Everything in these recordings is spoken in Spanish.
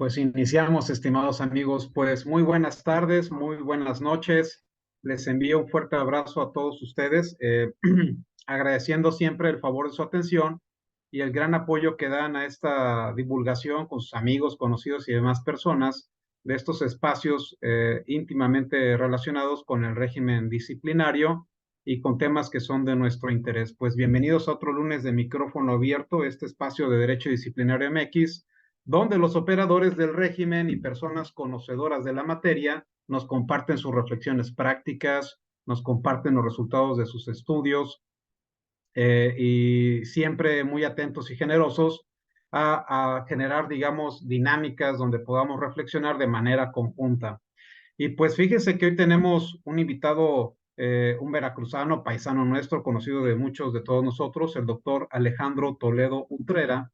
Pues iniciamos, estimados amigos. Pues muy buenas tardes, muy buenas noches. Les envío un fuerte abrazo a todos ustedes, agradeciendo siempre el favor de su atención y el gran apoyo que dan a esta divulgación con sus amigos, conocidos y demás personas de estos espacios íntimamente relacionados con el régimen disciplinario y con temas que son de nuestro interés. Pues bienvenidos a otro lunes de micrófono abierto, este espacio de Derecho Disciplinario MX donde los operadores del régimen y personas conocedoras de la materia nos comparten sus reflexiones prácticas, nos comparten los resultados de sus estudios y siempre muy atentos y generosos a generar, digamos, dinámicas donde podamos reflexionar de manera conjunta. Y pues fíjense que hoy tenemos un invitado, un veracruzano, paisano nuestro, conocido de muchos de todos nosotros, el doctor Alejandro Toledo Utrera,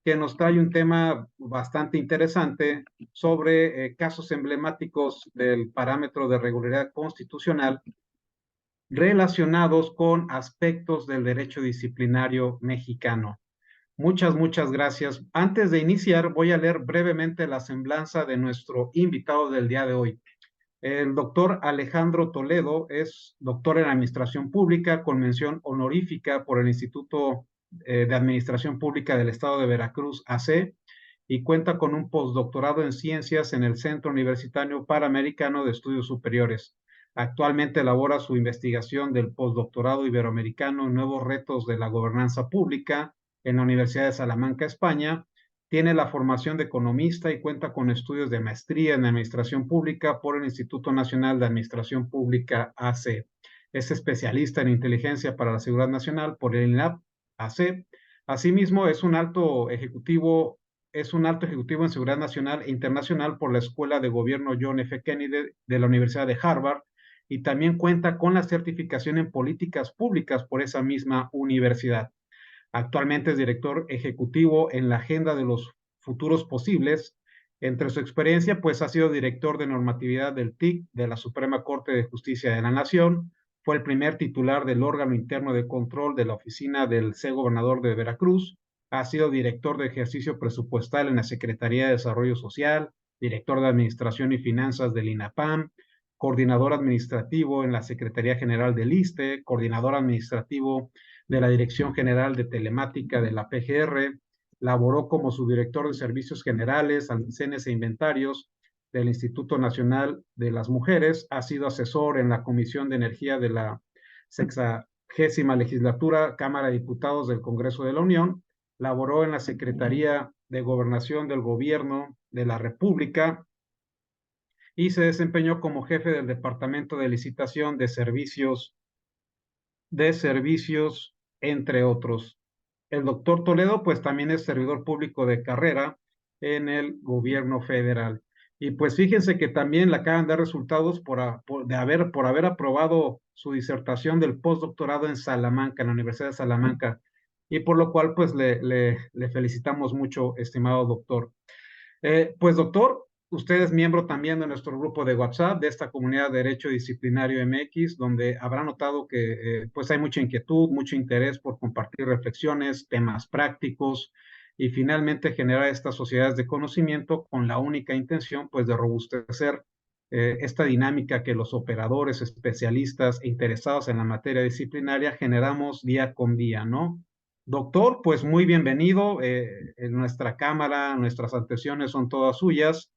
que nos trae un tema bastante interesante sobre casos emblemáticos del parámetro de regularidad constitucional relacionados con aspectos del derecho disciplinario mexicano. Muchas gracias. Antes de iniciar, voy a leer brevemente la semblanza de nuestro invitado del día de hoy. El doctor Alejandro Toledo es doctor en Administración Pública con mención honorífica por el Instituto de Administración Pública del Estado de Veracruz, AC, y cuenta con un postdoctorado en Ciencias en el Centro Universitario Panamericano de Estudios Superiores. Actualmente elabora su investigación del postdoctorado iberoamericano en nuevos retos de la gobernanza pública en la Universidad de Salamanca, España. Tiene la formación de economista y cuenta con estudios de maestría en Administración Pública por el Instituto Nacional de Administración Pública, AC. Es especialista en inteligencia para la seguridad nacional por el INAP, AC. Asimismo, es un alto ejecutivo en seguridad nacional e internacional por la Escuela de Gobierno John F. Kennedy de la Universidad de Harvard y también cuenta con la certificación en políticas públicas por esa misma universidad. Actualmente es director ejecutivo en la Agenda de los Futuros Posibles. Entre su experiencia, pues ha sido director de normatividad del TIC de la Suprema Corte de Justicia de la Nación. Fue el primer titular del órgano interno de control de la oficina del C-Gobernador de Veracruz. Ha sido director de ejercicio presupuestal en la Secretaría de Desarrollo Social, director de Administración y Finanzas del INAPAM, coordinador administrativo en la Secretaría General del ISSSTE, coordinador administrativo de la Dirección General de Telemática de la PGR, laboró como subdirector de Servicios Generales, Almacenes e Inventarios del Instituto Nacional de las Mujeres, ha sido asesor en la Comisión de Energía de la 60ª Legislatura, Cámara de Diputados del Congreso de la Unión, laboró en la Secretaría de Gobernación del Gobierno de la República y se desempeñó como jefe del Departamento de Licitación de servicios, entre otros. El doctor Toledo, pues también es servidor público de carrera en el gobierno federal. Y pues fíjense que también le acaban de dar resultados por haber aprobado su disertación del postdoctorado en Salamanca, en la Universidad de Salamanca, y por lo cual pues le felicitamos mucho, estimado doctor. Pues doctor, usted es miembro también de nuestro grupo de WhatsApp, de esta comunidad de Derecho Disciplinario MX, donde habrá notado que pues hay mucha inquietud, mucho interés por compartir reflexiones, temas prácticos y finalmente generar estas sociedades de conocimiento con la única intención pues de robustecer esta dinámica que los operadores, especialistas e interesados en la materia disciplinaria generamos día con día, ¿no? Doctor, pues muy bienvenido. En nuestra cámara, nuestras atenciones son todas suyas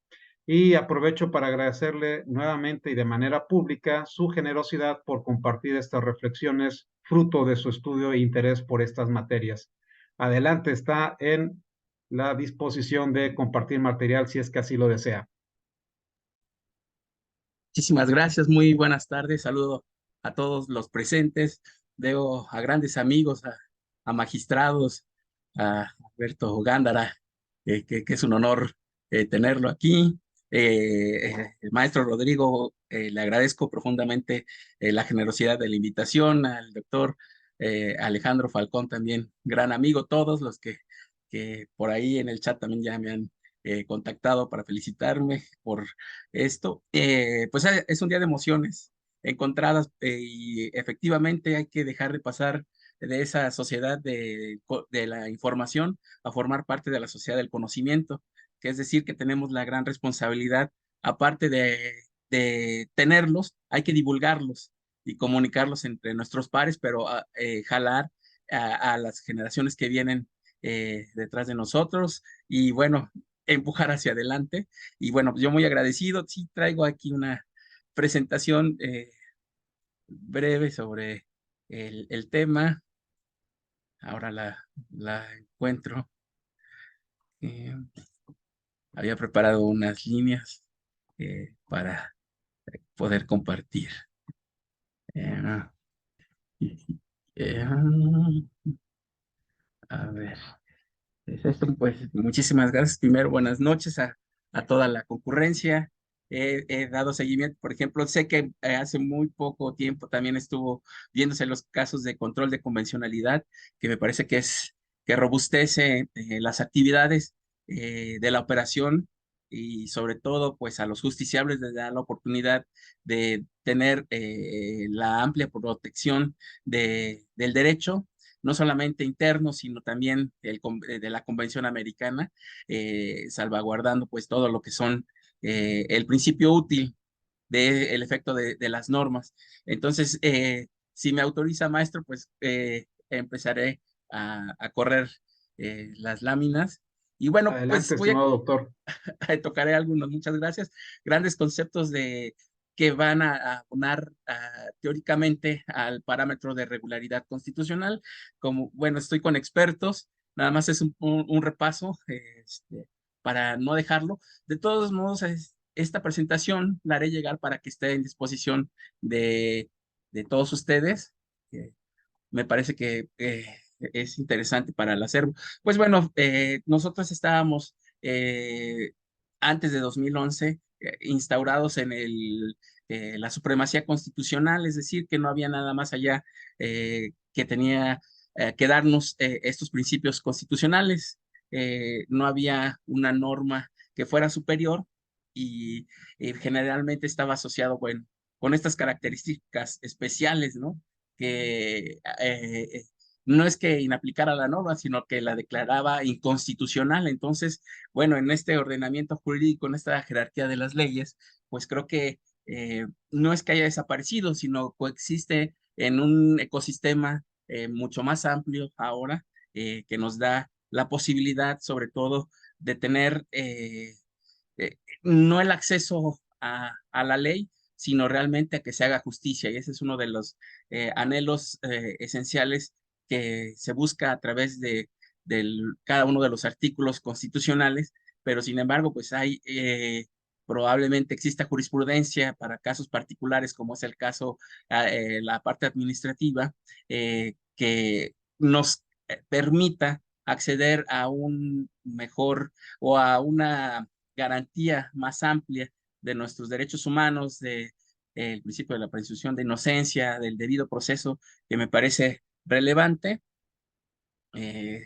y aprovecho para agradecerle nuevamente y de manera pública su generosidad por compartir estas reflexiones fruto de su estudio e interés por estas materias. Adelante, está en la disposición de compartir material si es que así lo desea. Muchísimas gracias, muy buenas tardes. Saludo a todos los presentes. Veo a grandes amigos, a magistrados, a Alberto Gándara, que es un honor tenerlo aquí. El maestro Rodrigo, le agradezco profundamente la generosidad de la invitación. Al doctor Alejandro Falcón, también gran amigo. Todos los que por ahí en el chat también ya me han contactado para felicitarme por esto. Pues es un día de emociones encontradas, y efectivamente hay que dejar de pasar de esa sociedad de la información a formar parte de la sociedad del conocimiento. que es decir, que tenemos la gran responsabilidad, aparte de tenerlos, hay que divulgarlos y comunicarlos entre nuestros pares, pero jalar a las generaciones que vienen detrás de nosotros y bueno, empujar hacia adelante. Y bueno, pues yo muy agradecido, sí traigo aquí una presentación breve sobre el tema. Ahora la encuentro. Eh, Había preparado unas líneas para poder compartir. Eh, eh, a ver, es esto, pues muchísimas gracias. Primero, buenas noches a toda la concurrencia. He dado seguimiento, por ejemplo, sé que hace muy poco tiempo también estuvo viéndose los casos de control de convencionalidad, que me parece que robustece las actividades de la operación y sobre todo, pues a los justiciables les da la oportunidad de tener la amplia protección del derecho no solamente interno, sino también de la Convención Americana, salvaguardando pues todo lo que son el principio útil del efecto de las normas. Entonces, si me autoriza, maestro, pues empezaré a correr las láminas. Y bueno, Adelante, pues voy a estimado doctor. tocaré algunos, muchas gracias. Grandes conceptos que van a abonar teóricamente al parámetro de regularidad constitucional. Como, bueno, estoy con expertos, nada más es un repaso para no dejarlo. De todos modos, esta presentación la haré llegar para que esté en disposición de todos ustedes. Me parece que es interesante para el acervo. Pues bueno, nosotros estábamos eh, antes de 2011 instaurados en la supremacía constitucional, es decir, que no había nada más allá que tenía que darnos estos principios constitucionales. No había una norma que fuera superior y generalmente estaba asociado, bueno, con estas características especiales, ¿no? Que no es que inaplicara la norma, sino que la declaraba inconstitucional. Entonces, bueno, en este ordenamiento jurídico, en esta jerarquía de las leyes, pues creo que no es que haya desaparecido, sino coexiste en un ecosistema mucho más amplio ahora, que nos da la posibilidad, sobre todo, de tener no el acceso a la ley, sino realmente a que se haga justicia. Y ese es uno de los anhelos esenciales que se busca a través de cada uno de los artículos constitucionales, pero sin embargo, pues hay probablemente exista jurisprudencia para casos particulares, como es el caso, la parte administrativa, que nos permita acceder a un mejor o a una garantía más amplia de nuestros derechos humanos, el principio de la presunción de inocencia, del debido proceso, que me parece relevante. Eh,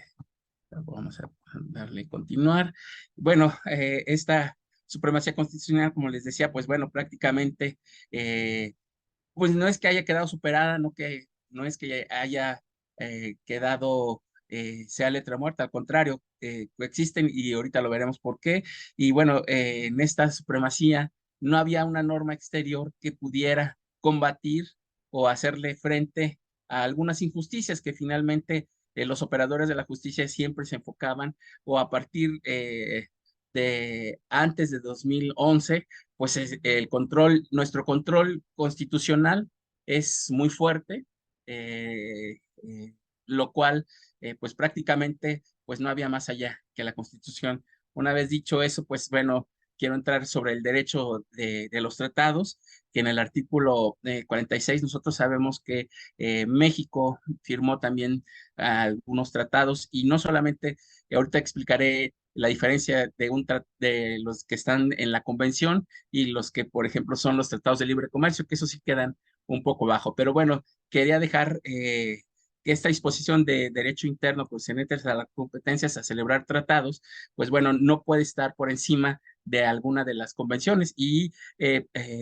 Vamos a darle continuar. Bueno, esta supremacía constitucional, como les decía, pues bueno, prácticamente, pues no es que haya quedado superada, no es que haya quedado, sea letra muerta, al contrario, coexisten y ahorita lo veremos por qué. Y bueno, en esta supremacía no había una norma exterior que pudiera combatir o hacerle frente a algunas injusticias que finalmente los operadores de la justicia siempre se enfocaban o a partir de antes de 2011 pues nuestro control constitucional es muy fuerte, lo cual pues prácticamente pues no había más allá que la Constitución. Una vez dicho eso, pues bueno, quiero entrar sobre el derecho de los tratados, que en el artículo 46 nosotros sabemos que México firmó también algunos tratados y no solamente, ahorita explicaré la diferencia de los que están en la convención y los que, por ejemplo, son los tratados de libre comercio, que eso sí quedan un poco bajo. Pero bueno, quería dejar que esta disposición de derecho interno concernientes a las competencias a celebrar tratados, pues bueno, no puede estar por encima de alguna de las convenciones y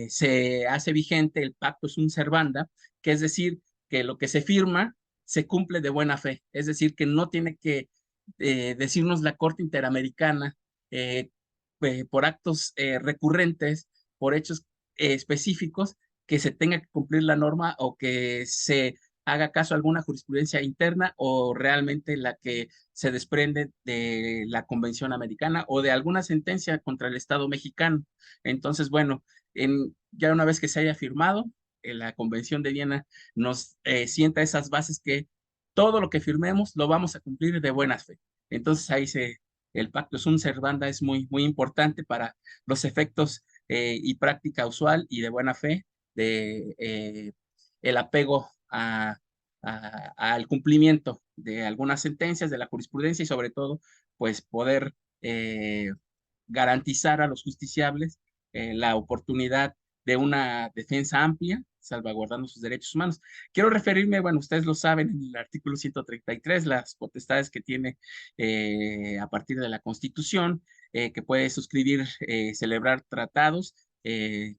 se hace vigente el pacto sunt servanda, que es decir, que lo que se firma se cumple de buena fe, es decir, que no tiene que decirnos la Corte Interamericana por actos recurrentes, por hechos específicos, que se tenga que cumplir la norma o que se haga caso a alguna jurisprudencia interna o realmente la que se desprende de la Convención Americana o de alguna sentencia contra el Estado mexicano. Entonces, bueno, ya una vez que se haya firmado, la Convención de Viena nos sienta esas bases que todo lo que firmemos lo vamos a cumplir de buena fe. Entonces ahí el pacto sunt servanda es muy, muy importante para los efectos y práctica usual y de buena fe de el apego al cumplimiento de algunas sentencias de la jurisprudencia y sobre todo, pues poder garantizar a los justiciables la oportunidad de una defensa amplia, salvaguardando sus derechos humanos. Quiero referirme, bueno, ustedes lo saben, en el artículo 133, las potestades que tiene a partir de la Constitución, que puede suscribir, celebrar tratados,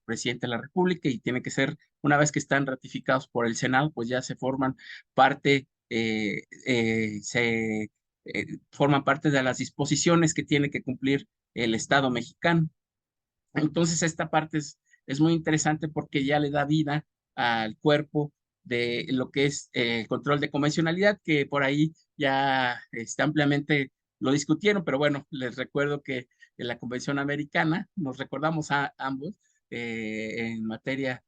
presidente de la República, y tiene que ser, una vez que están ratificados por el Senado, pues ya se forman parte, forman parte de las disposiciones que tiene que cumplir el Estado mexicano. Entonces, esta parte es muy interesante porque ya le da vida al cuerpo de lo que es el control de convencionalidad, que por ahí ya ampliamente lo discutieron, pero bueno, les recuerdo que en la Convención Americana, nos recordamos a ambos, en materia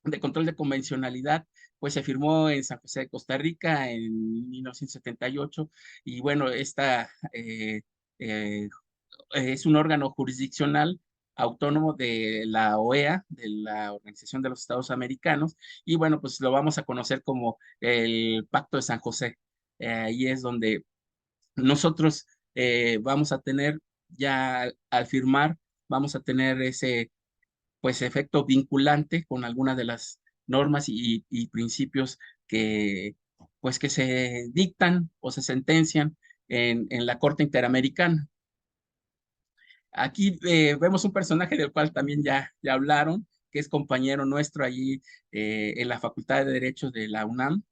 de control de convencionalidad, pues se firmó en San José de Costa Rica en 1978 y bueno, esta eh, es un órgano jurisdiccional autónomo de la OEA, de la Organización de los Estados Americanos, y bueno, pues lo vamos a conocer como el Pacto de San José. Ahí es donde nosotros vamos a tener, ya al firmar, vamos a tener ese pues efecto vinculante con algunas de las normas y principios que pues que se dictan o se sentencian en la Corte Interamericana. Aquí vemos un personaje del cual también ya hablaron, que es compañero nuestro allí en la Facultad de Derecho de la UNAM.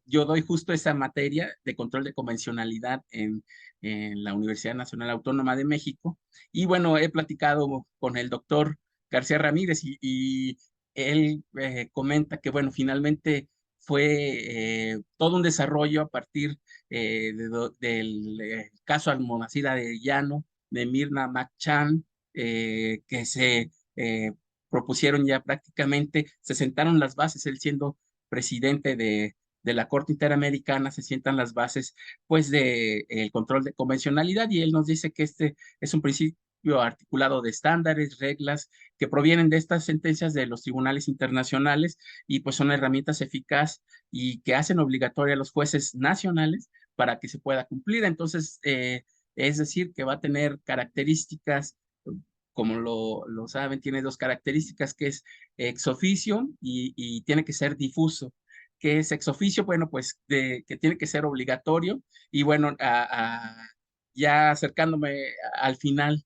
Yo doy justo esa materia de control de convencionalidad en la Universidad Nacional Autónoma de México. Y bueno, he platicado con el doctor García Ramírez y él comenta que, bueno, finalmente fue todo un desarrollo a partir del caso Almonacid Arellano, de Mirna McChann, que se propusieron ya prácticamente, se sentaron las bases, él siendo presidente de la Corte Interamericana, se sientan las bases pues de el control de convencionalidad y él nos dice que este es un principio articulado de estándares, reglas que provienen de estas sentencias de los tribunales internacionales y pues son herramientas eficaces y que hacen obligatoria a los jueces nacionales para que se pueda cumplir. Entonces, es decir, que va a tener características, como lo saben, tiene dos características, que es ex officio y tiene que ser difuso. ¿Qué es ex officio? Bueno, pues que tiene que ser obligatorio y bueno, ya acercándome al final,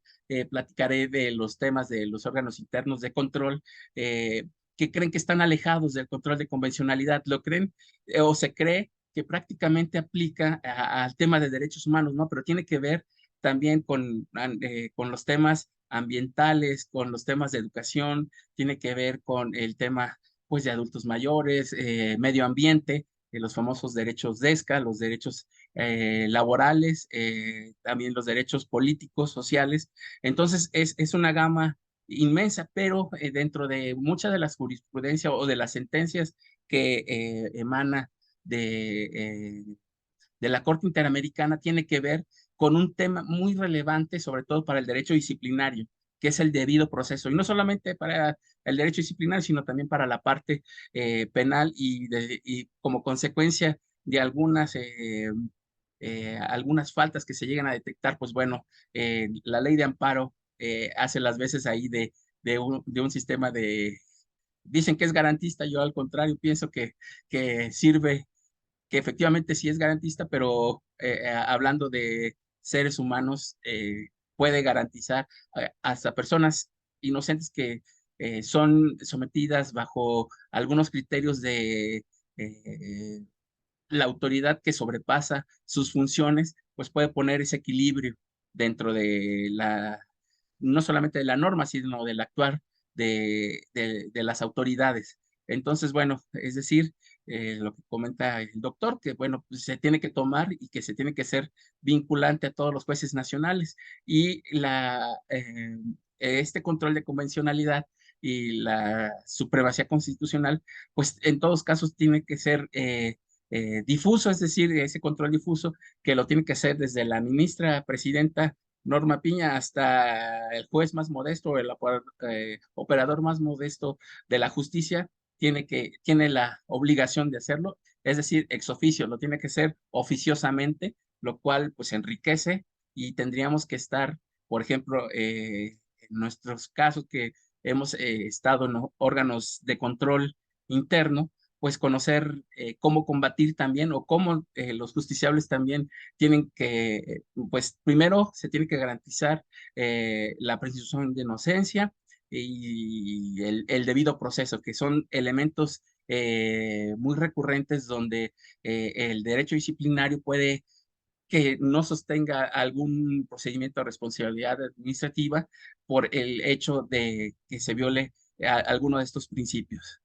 platicaré de los temas de los órganos internos de control que creen que están alejados del control de convencionalidad. ¿Lo creen o se cree que prácticamente aplica al tema de derechos humanos, ¿no? Pero tiene que ver también con los temas ambientales, con los temas de educación, tiene que ver con el tema, pues, de adultos mayores, medio ambiente, los famosos derechos DESCA, los derechos laborales, también los derechos políticos, sociales. Entonces, es una gama inmensa, pero dentro de muchas de las jurisprudencias o de las sentencias que emana de la Corte Interamericana tiene que ver con un tema muy relevante, sobre todo para el derecho disciplinario, que es el debido proceso. Y no solamente para el derecho disciplinario, sino también para la parte penal y como consecuencia de algunas faltas que se llegan a detectar, pues bueno, la ley de amparo hace las veces ahí de un sistema dicen que es garantista, yo al contrario pienso que sirve, que efectivamente sí es garantista, pero hablando de seres humanos, puede garantizar hasta personas inocentes que son sometidas bajo algunos criterios de la autoridad que sobrepasa sus funciones, pues puede poner ese equilibrio dentro de no solamente de la norma, sino del actuar de las autoridades. Entonces, bueno, es decir, lo que comenta el doctor, que bueno, pues se tiene que tomar y que se tiene que ser vinculante a todos los jueces nacionales. Y este control de convencionalidad y la supremacía constitucional, pues en todos casos tiene que ser difuso, es decir, ese control difuso que lo tiene que hacer desde la ministra presidenta Norma Piña hasta el juez más modesto o el operador más modesto de la justicia, tiene la obligación de hacerlo, es decir, ex oficio, lo tiene que hacer oficiosamente, lo cual pues enriquece y tendríamos que estar, por ejemplo, en nuestros casos que hemos estado en órganos de control interno, pues conocer cómo combatir también o cómo los justiciables también tienen que, pues primero se tiene que garantizar la presunción de inocencia y el debido proceso, que son elementos muy recurrentes donde el derecho disciplinario puede que no sostenga algún procedimiento de responsabilidad administrativa por el hecho de que se viole alguno de estos principios.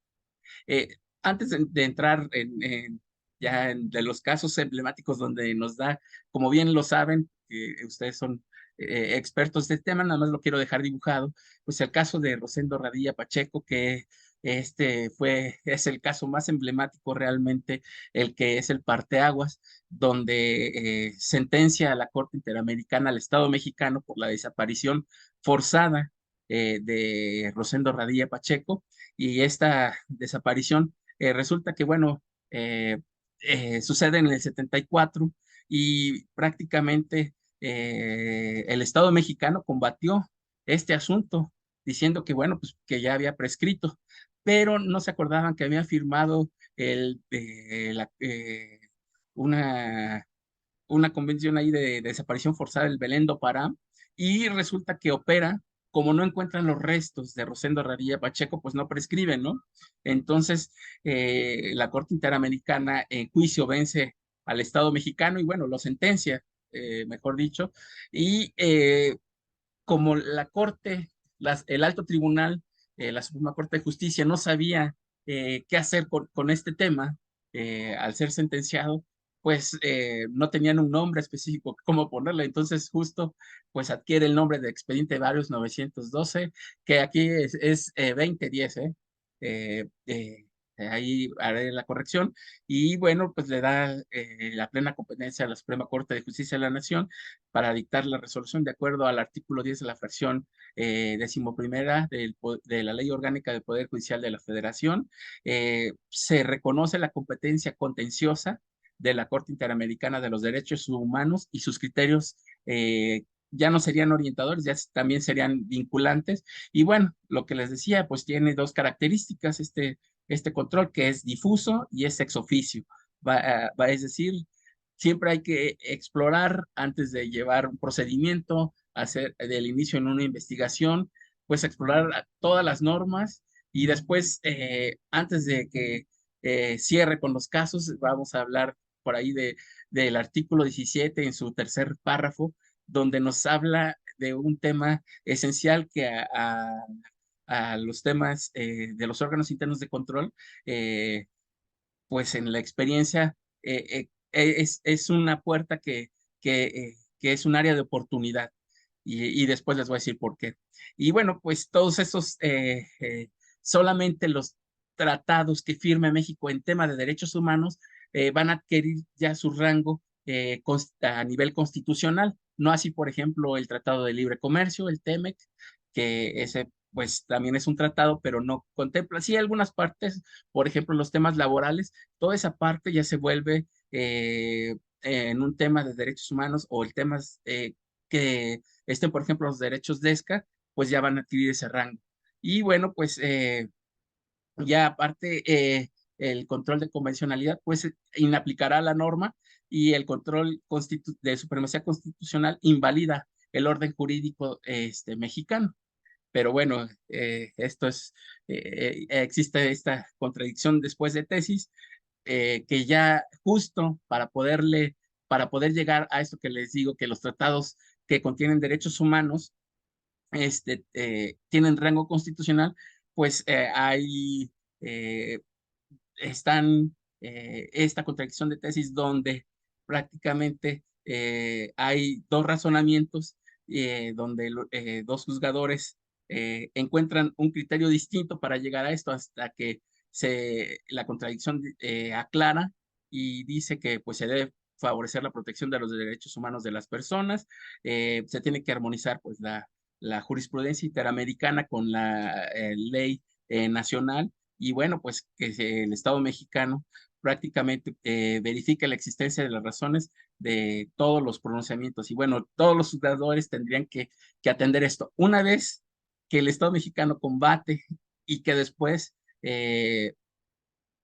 Eh, Antes de entrar de los casos emblemáticos donde nos da, como bien lo saben, que ustedes son expertos de este tema, nada más lo quiero dejar dibujado, pues el caso de Rosendo Radilla Pacheco, que es el caso más emblemático realmente, el que es el parteaguas, donde sentencia a la Corte Interamericana al Estado mexicano por la desaparición forzada de Rosendo Radilla Pacheco, y esta desaparición resulta que, bueno, sucede en el 74 y prácticamente el Estado mexicano combatió este asunto diciendo que, bueno, pues que ya había prescrito, pero no se acordaban que había firmado una, una convención ahí de desaparición forzada del Belén do Pará, y resulta que opera, como no encuentran los restos de Rosendo Radilla Pacheco, pues no prescriben, ¿no? Entonces, la Corte Interamericana en juicio vence al Estado mexicano y bueno, lo sentencia, mejor dicho, y como la Corte, el alto tribunal, la Suprema Corte de Justicia no sabía qué hacer con este tema al ser sentenciado, pues no tenían un nombre específico cómo ponerle. Entonces justo pues adquiere el nombre de Expediente Varios 912, que aquí es 2010, ¿eh? Eh, eh, Ahí haré la corrección. Y bueno, pues le da la plena competencia a la Suprema Corte de Justicia de la Nación para dictar la resolución de acuerdo al artículo 10 de la fracción decimoprimera de la Ley Orgánica del Poder Judicial de la Federación. Se reconoce la competencia contenciosa de la Corte Interamericana de los Derechos Humanos y sus criterios ya no serían orientadores, ya también serían vinculantes. Y bueno, lo que les decía, pues tiene dos características este control, que es difuso y es ex oficio. Es decir, siempre hay que explorar antes de llevar un procedimiento, hacer del inicio en una investigación, pues explorar todas las normas y después, antes de que cierre con los casos, vamos a hablar por ahí del artículo 17 en su tercer párrafo, donde nos habla de un tema esencial que a los temas de los órganos internos de control, pues en la experiencia es una puerta que es un área de oportunidad. Y después les voy a decir por qué. Y bueno, pues todos esos, solamente los tratados que firme México en tema de derechos humanos van a adquirir ya su rango a nivel constitucional. No así, por ejemplo, el Tratado de Libre Comercio, el TEMEC, que ese pues también es un tratado, pero no contempla, sí, algunas partes, por ejemplo, los temas laborales, toda esa parte ya se vuelve en un tema de derechos humanos o el tema que estén, por ejemplo, los derechos de ESCA, pues ya van a adquirir ese rango. Y bueno, pues ya aparte, el control de convencionalidad, pues inaplicará la norma y el control de supremacía constitucional invalida el orden jurídico mexicano. Pero bueno, existe esta contradicción después de tesis, que ya justo para poder llegar a esto que les digo, que los tratados que contienen derechos humanos tienen rango constitucional, pues hay, eh, están esta contradicción de tesis donde prácticamente hay dos razonamientos donde dos juzgadores encuentran un criterio distinto para llegar a esto hasta que la contradicción aclara y dice que pues se debe favorecer la protección de los derechos humanos de las personas, se tiene que armonizar pues la jurisprudencia interamericana con la ley nacional y bueno, pues que el Estado mexicano prácticamente verifica la existencia de las razones de todos los pronunciamientos. Y bueno, todos los juzgadores tendrían que atender esto. Una vez que el Estado mexicano combate y que después eh,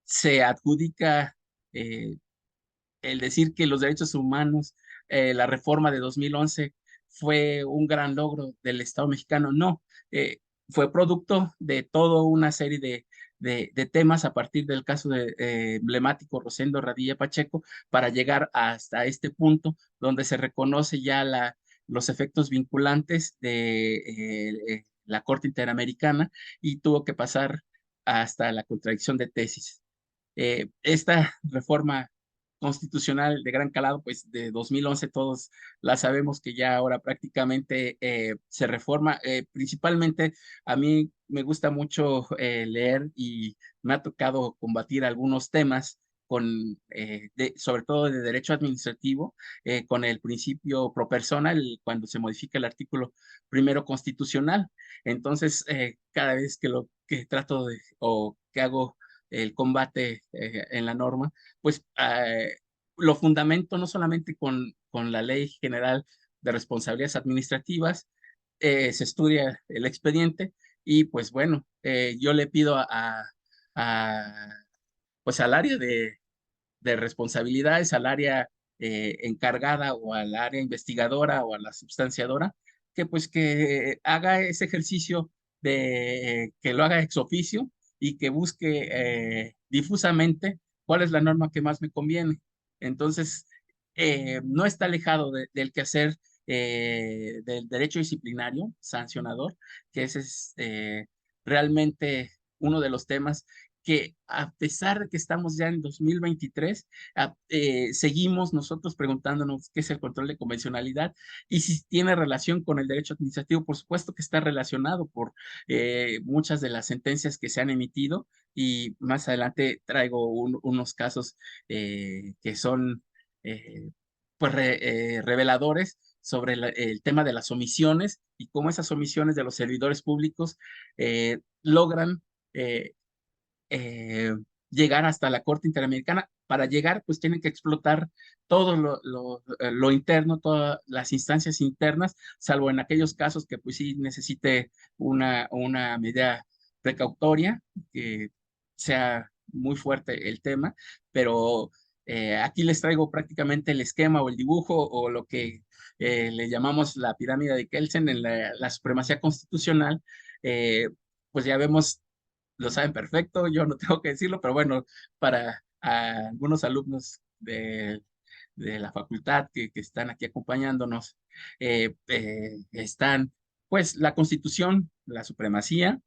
se adjudica el decir que los derechos humanos, la reforma de 2011 fue un gran logro del Estado mexicano. No, fue producto de toda una serie de temas a partir del caso emblemático Rosendo Radilla Pacheco para llegar hasta este punto donde se reconoce ya los efectos vinculantes de la Corte Interamericana y tuvo que pasar hasta la contradicción de tesis. Esta reforma constitucional de gran calado, pues de 2011 todos la sabemos que ya ahora prácticamente se reforma. Principalmente a mí me gusta mucho leer y me ha tocado combatir algunos temas con, sobre todo de derecho administrativo, con el principio pro persona, cuando se modifica el artículo primero constitucional. Entonces, cada vez que trato o que hago el combate en la norma, pues lo fundamento no solamente con la Ley General de Responsabilidades Administrativas, se estudia el expediente y pues bueno, yo le pido pues al área de responsabilidades, al área encargada o al área investigadora o a la substanciadora, que pues que haga ese ejercicio de que lo haga ex oficio y que busque difusamente cuál es la norma que más me conviene. Entonces, no está alejado del quehacer del derecho disciplinario sancionador, que ese es realmente uno de los temas que a pesar de que estamos ya en 2023, seguimos nosotros preguntándonos qué es el control de convencionalidad y si tiene relación con el derecho administrativo. Por supuesto que está relacionado por muchas de las sentencias que se han emitido y más adelante traigo unos casos que son pues reveladores sobre el tema de las omisiones y cómo esas omisiones de los servidores públicos logran eh, eh, llegar hasta la Corte Interamericana. Para llegar, pues tienen que explotar todo lo interno, todas las instancias internas, salvo en aquellos casos que pues sí necesite una medida precautoria, que sea muy fuerte el tema, pero aquí les traigo prácticamente el esquema o el dibujo o lo que le llamamos la pirámide de Kelsen en la supremacía constitucional. Pues ya vemos, lo saben perfecto, yo no tengo que decirlo, pero bueno, para algunos alumnos de la facultad que están aquí acompañándonos, están pues la Constitución, la supremacía,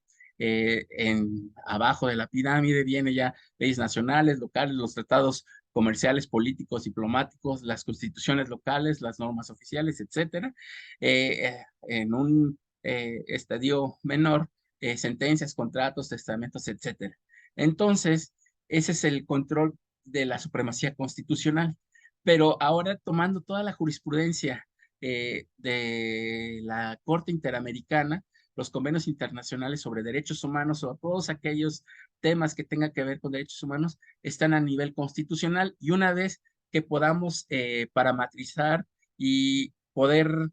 abajo de la pirámide viene ya leyes nacionales, locales, los tratados comerciales, políticos, diplomáticos, las constituciones locales, las normas oficiales, etcétera. En un estadio menor, sentencias, contratos, testamentos, etcétera. Entonces, ese es el control de la supremacía constitucional. Pero ahora tomando toda la jurisprudencia de la Corte Interamericana, los convenios internacionales sobre derechos humanos o todos aquellos temas que tengan que ver con derechos humanos están a nivel constitucional y una vez que podamos parametrizar y poder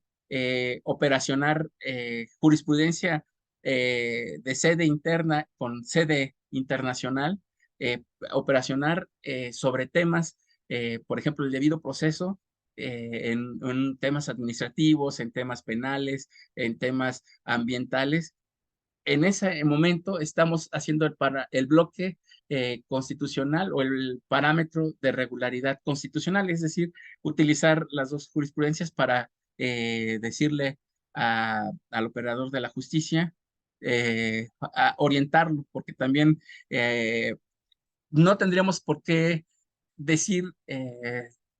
operacionar jurisprudencia de sede interna con sede internacional, operacionar sobre temas, por ejemplo, el debido proceso en temas administrativos, en temas penales, en temas ambientales. En ese momento estamos haciendo el bloque constitucional o el parámetro de regularidad constitucional, es decir, utilizar las dos jurisprudencias para decirle al operador de la justicia, a orientarlo, porque también no tendríamos por qué decir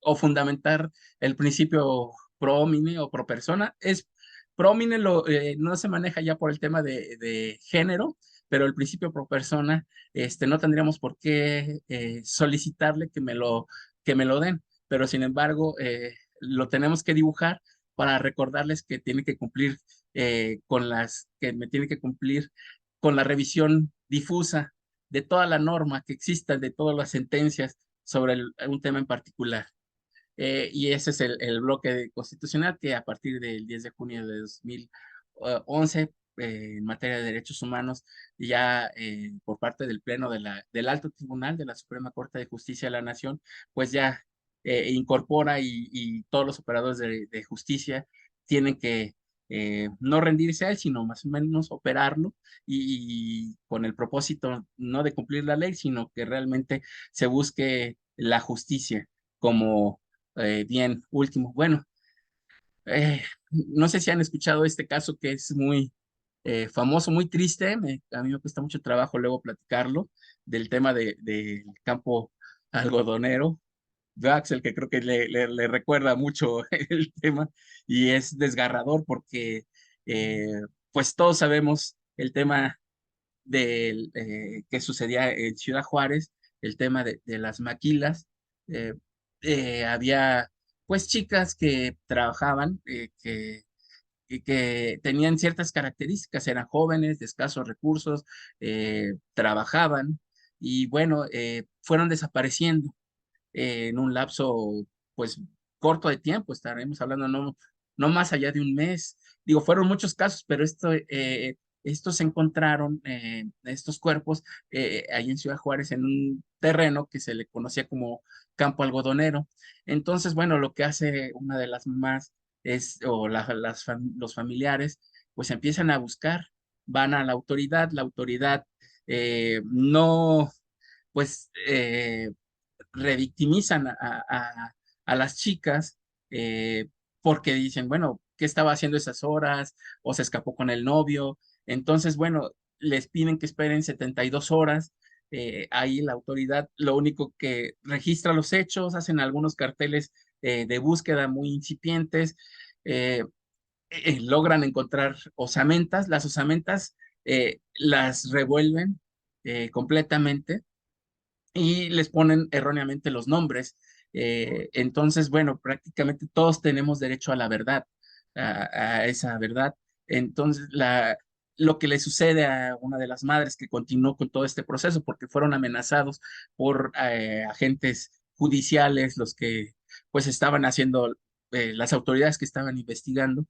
o fundamentar el principio pro homine o pro persona. Es pro homine no se maneja ya por el tema de género, pero el principio pro persona, no tendríamos por qué solicitarle que me lo den, pero sin embargo lo tenemos que dibujar para recordarles que tiene que cumplir que me tiene que cumplir con la revisión difusa de toda la norma que exista, de todas las sentencias sobre un tema en particular. Y ese es el bloque constitucional que a partir del 10 de junio de 2011, en materia de derechos humanos, ya por parte del Pleno del Alto Tribunal de la Suprema Corte de Justicia de la Nación, pues ya incorpora y todos los operadores de justicia tienen que no rendirse a él, sino más o menos operarlo y con el propósito no de cumplir la ley, sino que realmente se busque la justicia como bien último. Bueno, no sé si han escuchado este caso que es muy famoso, muy triste. A mí me cuesta mucho trabajo luego platicarlo del tema del campo algodonero. Axel, que creo que le recuerda mucho el tema y es desgarrador porque pues todos sabemos el tema que sucedía en Ciudad Juárez, el tema de las maquilas. eh, Había pues chicas que trabajaban, que tenían ciertas características, eran jóvenes, de escasos recursos, trabajaban y bueno, fueron desapareciendo en un lapso, pues, corto de tiempo, estaremos hablando no más allá de un mes. Digo, fueron muchos casos, pero estos se encontraron, estos cuerpos, ahí en Ciudad Juárez, en un terreno que se le conocía como campo algodonero. Entonces, bueno, lo que hace una de las mamás es, o los familiares, pues empiezan a buscar, van a la autoridad no, pues, revictimizan a las chicas porque dicen, bueno, ¿qué estaba haciendo esas horas? O se escapó con el novio. Entonces, bueno, les piden que esperen 72 horas. Ahí la autoridad lo único que registra los hechos, hacen algunos carteles de búsqueda muy incipientes, eh, logran encontrar osamentas. Las osamentas las revuelven completamente y les ponen erróneamente los nombres. Entonces, bueno, prácticamente todos tenemos derecho a la verdad, a esa verdad. Entonces, lo que le sucede a una de las madres que continuó con todo este proceso, porque fueron amenazados por agentes judiciales, los que pues estaban haciendo, las autoridades que estaban investigando,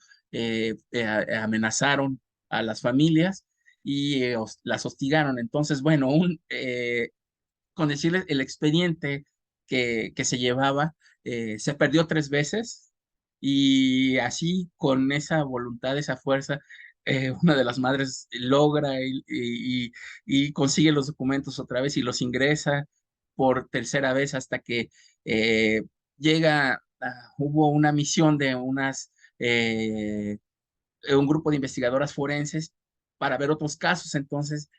amenazaron a las familias y las hostigaron. Entonces, bueno, con decirles el expediente que se llevaba, se perdió 3 veces y así con esa voluntad, esa fuerza, una de las madres logra y consigue los documentos otra vez y los ingresa por tercera vez hasta que eh, hubo una misión de un grupo de investigadoras forenses para ver otros casos. Entonces,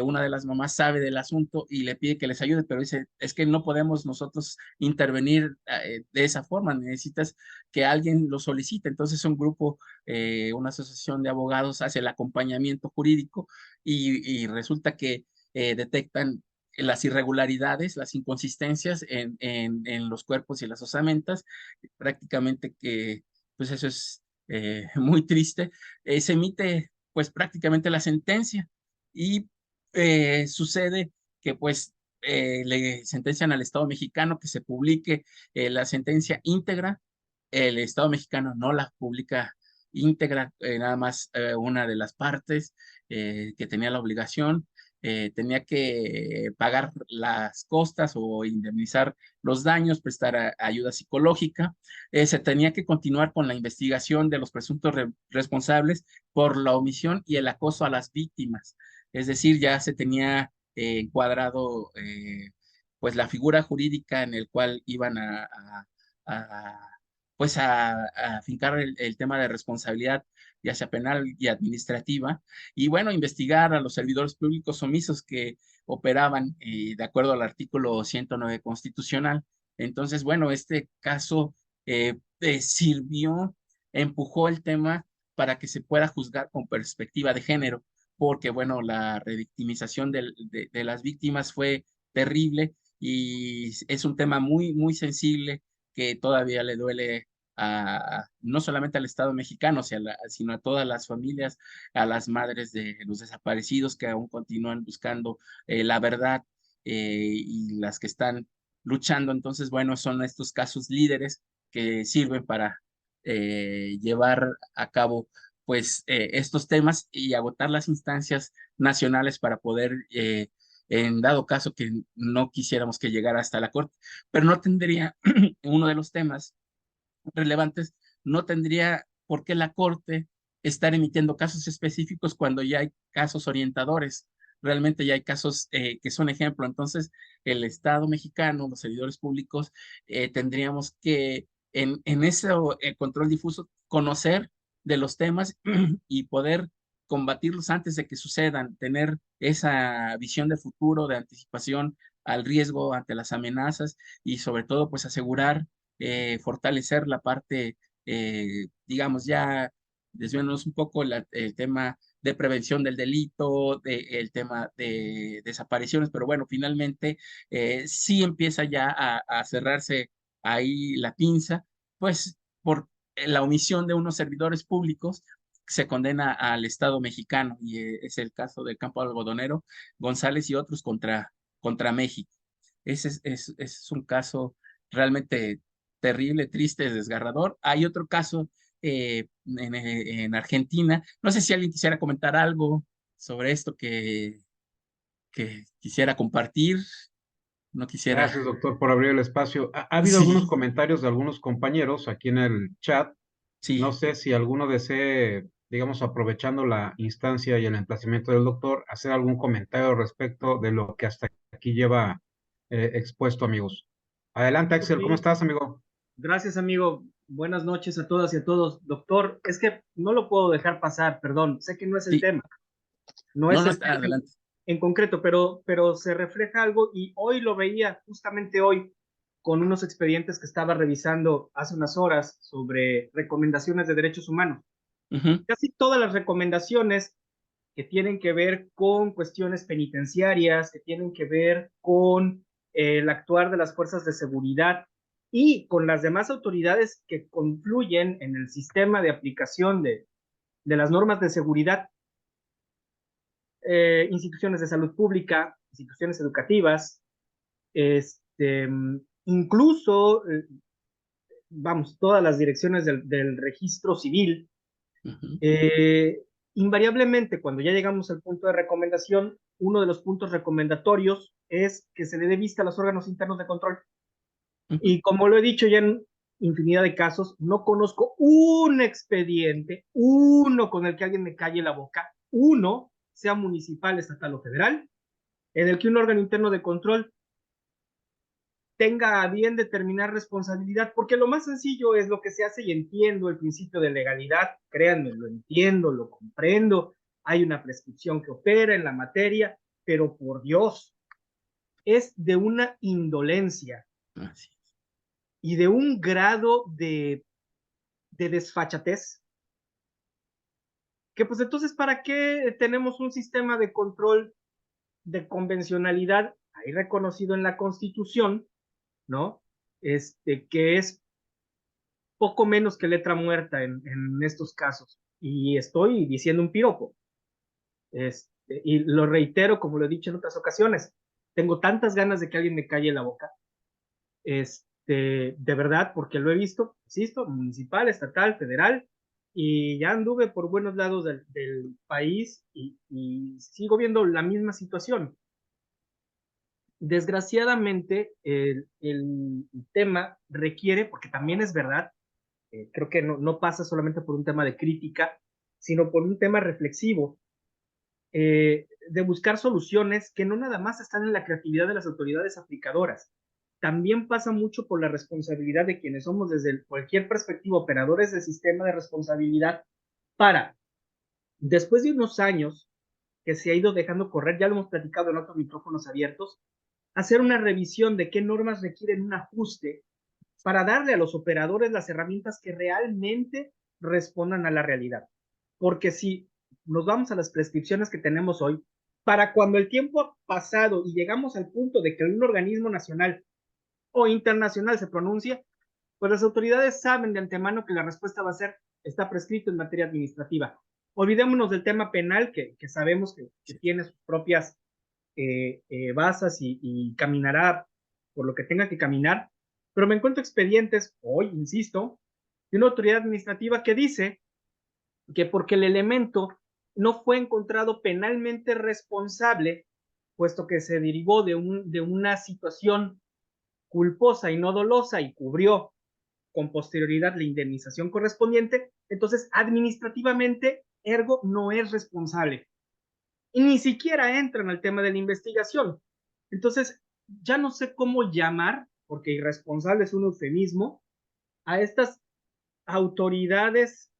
una de las mamás sabe del asunto y le pide que les ayude, pero dice, es que no podemos nosotros intervenir de esa forma, necesitas que alguien lo solicite. Entonces, un grupo, una asociación de abogados hace el acompañamiento jurídico y resulta que detectan las irregularidades, las inconsistencias en los cuerpos y las osamentas, prácticamente que, pues eso es muy triste. Se emite pues prácticamente la sentencia y sucede que pues le sentencian al Estado mexicano que se publique la sentencia íntegra. El Estado mexicano no la publica íntegra, nada más una de las partes que tenía la obligación. Tenía que pagar las costas o indemnizar los daños, prestar ayuda psicológica. Se tenía que continuar con la investigación de los presuntos responsables por la omisión y el acoso a las víctimas. Es decir, ya se tenía encuadrado pues la figura jurídica en el cual iban a pues a afincar el tema de responsabilidad, ya sea penal y administrativa, y bueno, investigar a los servidores públicos omisos que operaban de acuerdo al artículo 109 constitucional. Entonces, bueno, este caso sirvió, empujó el tema para que se pueda juzgar con perspectiva de género, porque bueno, la revictimización de las víctimas fue terrible y es un tema muy, muy sensible que todavía le duele no solamente al Estado mexicano, sino a todas las familias, a las madres de los desaparecidos que aún continúan buscando la verdad y las que están luchando. Entonces, bueno, son estos casos líderes que sirven para llevar a cabo pues estos temas y agotar las instancias nacionales para poder, en dado caso que no quisiéramos que llegara hasta la Corte, pero no tendría uno de los temas relevantes, no tendría por qué la Corte estar emitiendo casos específicos cuando ya hay casos orientadores. Realmente ya hay casos que son ejemplo. Entonces, el Estado mexicano, los servidores públicos, tendríamos que, en ese control difuso, conocer de los temas y poder combatirlos antes de que sucedan, tener esa visión de futuro, de anticipación al riesgo ante las amenazas y sobre todo, pues asegurar fortalecer la parte, digamos, ya desviándonos un poco el tema de prevención del delito, el tema de desapariciones, pero bueno, finalmente sí empieza ya a cerrarse ahí la pinza, pues por la omisión de unos servidores públicos se condena al Estado mexicano y es el caso del campo algodonero, González y otros contra México. Ese es un caso realmente terrible, triste, desgarrador. Hay otro caso en Argentina. No sé si alguien quisiera comentar algo sobre esto que quisiera compartir. No quisiera. Gracias, doctor, por abrir el espacio. Ha habido algunos Sí, comentarios de algunos compañeros aquí en el chat. No sí. sé si alguno desee, digamos, aprovechando la instancia y el emplazamiento del doctor, hacer algún comentario respecto de lo que hasta aquí lleva expuesto, amigos. Adelante, Axel, ¿cómo Sí, estás, amigo? gracias, amigo. Buenas noches a todas y a todos. Doctor, es que no lo puedo dejar pasar, perdón. Sé que no es el Sí. tema, no No, es no, el está tema adelante. en concreto, pero se refleja algo y hoy lo veía, justamente hoy, con unos expedientes que estaba revisando hace unas horas sobre recomendaciones de derechos humanos. Ujú, Casi todas las recomendaciones que tienen que ver con cuestiones penitenciarias, que tienen que ver con el actuar de las fuerzas de seguridad y con las demás autoridades que confluyen en el sistema de aplicación de las normas de seguridad, instituciones de salud pública, instituciones educativas, este, incluso, vamos, todas las direcciones del registro civil. ujú. Eh, Invariablemente, cuando ya llegamos al punto de recomendación, uno de los puntos recomendatorios es que se le dé vista a los órganos internos de control. Ujú. Y como lo he dicho ya en infinidad de casos, no conozco un expediente, uno con el que alguien me calle la boca, uno, sea municipal, estatal o federal, en el que un órgano interno de control tenga a bien determinar responsabilidad, porque lo más sencillo es lo que se hace y entiendo el principio de legalidad, créanme, lo entiendo, lo comprendo, hay una prescripción que opera en la materia, pero por Dios, es de una indolencia Así es. y de un grado de desfachatez, que pues entonces, ¿para qué tenemos un sistema de control de convencionalidad ahí reconocido en la Constitución, ¿no? Que es poco menos que letra muerta en estos casos. Y estoy diciendo un piropo. Y lo reitero, como lo he dicho en otras ocasiones, tengo tantas ganas de que alguien me calle la boca, de verdad, porque lo he visto, insisto, municipal, estatal, federal, y ya anduve por buenos lados del país y sigo viendo la misma situación. Desgraciadamente, el tema requiere, porque también es verdad, creo que no pasa solamente por un tema de crítica, sino por un tema reflexivo, de buscar soluciones que no nada más están en la creatividad de las autoridades aplicadoras. también pasa mucho por la responsabilidad de quienes somos desde cualquier perspectiva operadores del sistema de responsabilidad para, después de unos años que se ha ido dejando correr, ya lo hemos platicado en otros micrófonos abiertos, hacer una revisión de qué normas requieren un ajuste para darle a los operadores las herramientas que realmente respondan a la realidad. Porque si nos vamos a las prescripciones que tenemos hoy, para cuando el tiempo ha pasado y llegamos al punto de que un organismo nacional o internacional se pronuncie, pues las autoridades saben de antemano que la respuesta va a ser, está prescrito en materia administrativa. Olvidémonos del tema penal, que sabemos que tiene sus propias bases y caminará por lo que tenga que caminar, pero me encuentro expedientes, hoy, insisto, de una autoridad administrativa que dice que porque el elemento no fue encontrado penalmente responsable, puesto que se derivó de una situación culposa y no dolosa y cubrió con posterioridad la indemnización correspondiente, entonces administrativamente, ergo, no es responsable. Y ni siquiera entran al tema de la investigación. Entonces, ya no sé cómo llamar, porque irresponsable es un eufemismo, a estas autoridades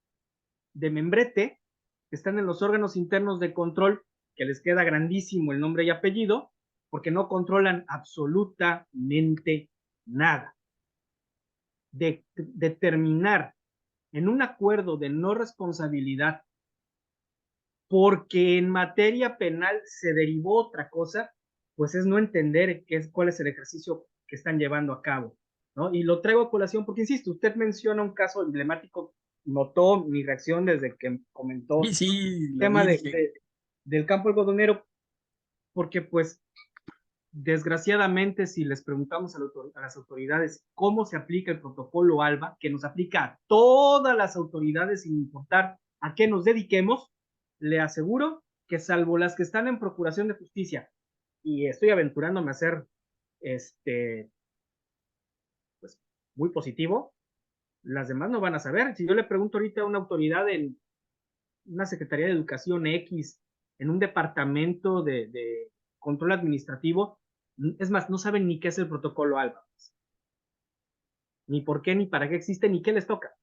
de membrete que están en los órganos internos de control, que les queda grandísimo el nombre y apellido, porque no controlan absolutamente nada. De determinar en un acuerdo de no responsabilidad porque en materia penal se derivó otra cosa, pues es no entender cuál es el ejercicio que están llevando a cabo, ¿no? Y lo traigo a colación porque, insisto, usted menciona un caso emblemático, notó mi reacción desde que comentó Sí, sí, el lo tema vi, dije, del campo algodonero, porque pues desgraciadamente si les preguntamos a las autoridades cómo se aplica el protocolo ALBA, que nos aplica a todas las autoridades sin importar a qué nos dediquemos, le aseguro que salvo las que están en procuración de justicia, y estoy aventurándome a ser pues, muy positivo, las demás no van a saber. Si yo le pregunto ahorita a una autoridad en una Secretaría de Educación X, en un departamento de control administrativo, es más, no saben ni qué es el protocolo ALBA, ni por qué, ni para qué existe, ni qué les toca.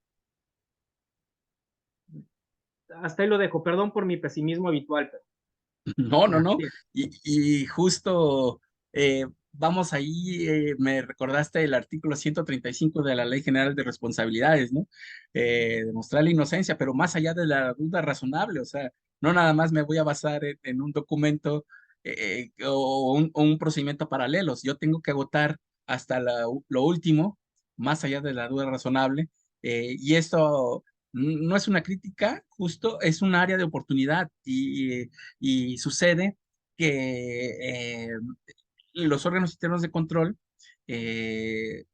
Hasta ahí lo dejo, perdón por mi pesimismo habitual, pero no, no, no. así es. Y justo vamos ahí, me recordaste el artículo 135 de la Ley General de Responsabilidades, ¿no? Demostrar la inocencia, pero más allá de la duda razonable, o sea, no nada más me voy a basar en un documento o un procedimiento paralelos. Yo tengo que agotar hasta lo último, más allá de la duda razonable, y esto no es una crítica, justo es un área de oportunidad y sucede que los órganos internos de control, eh,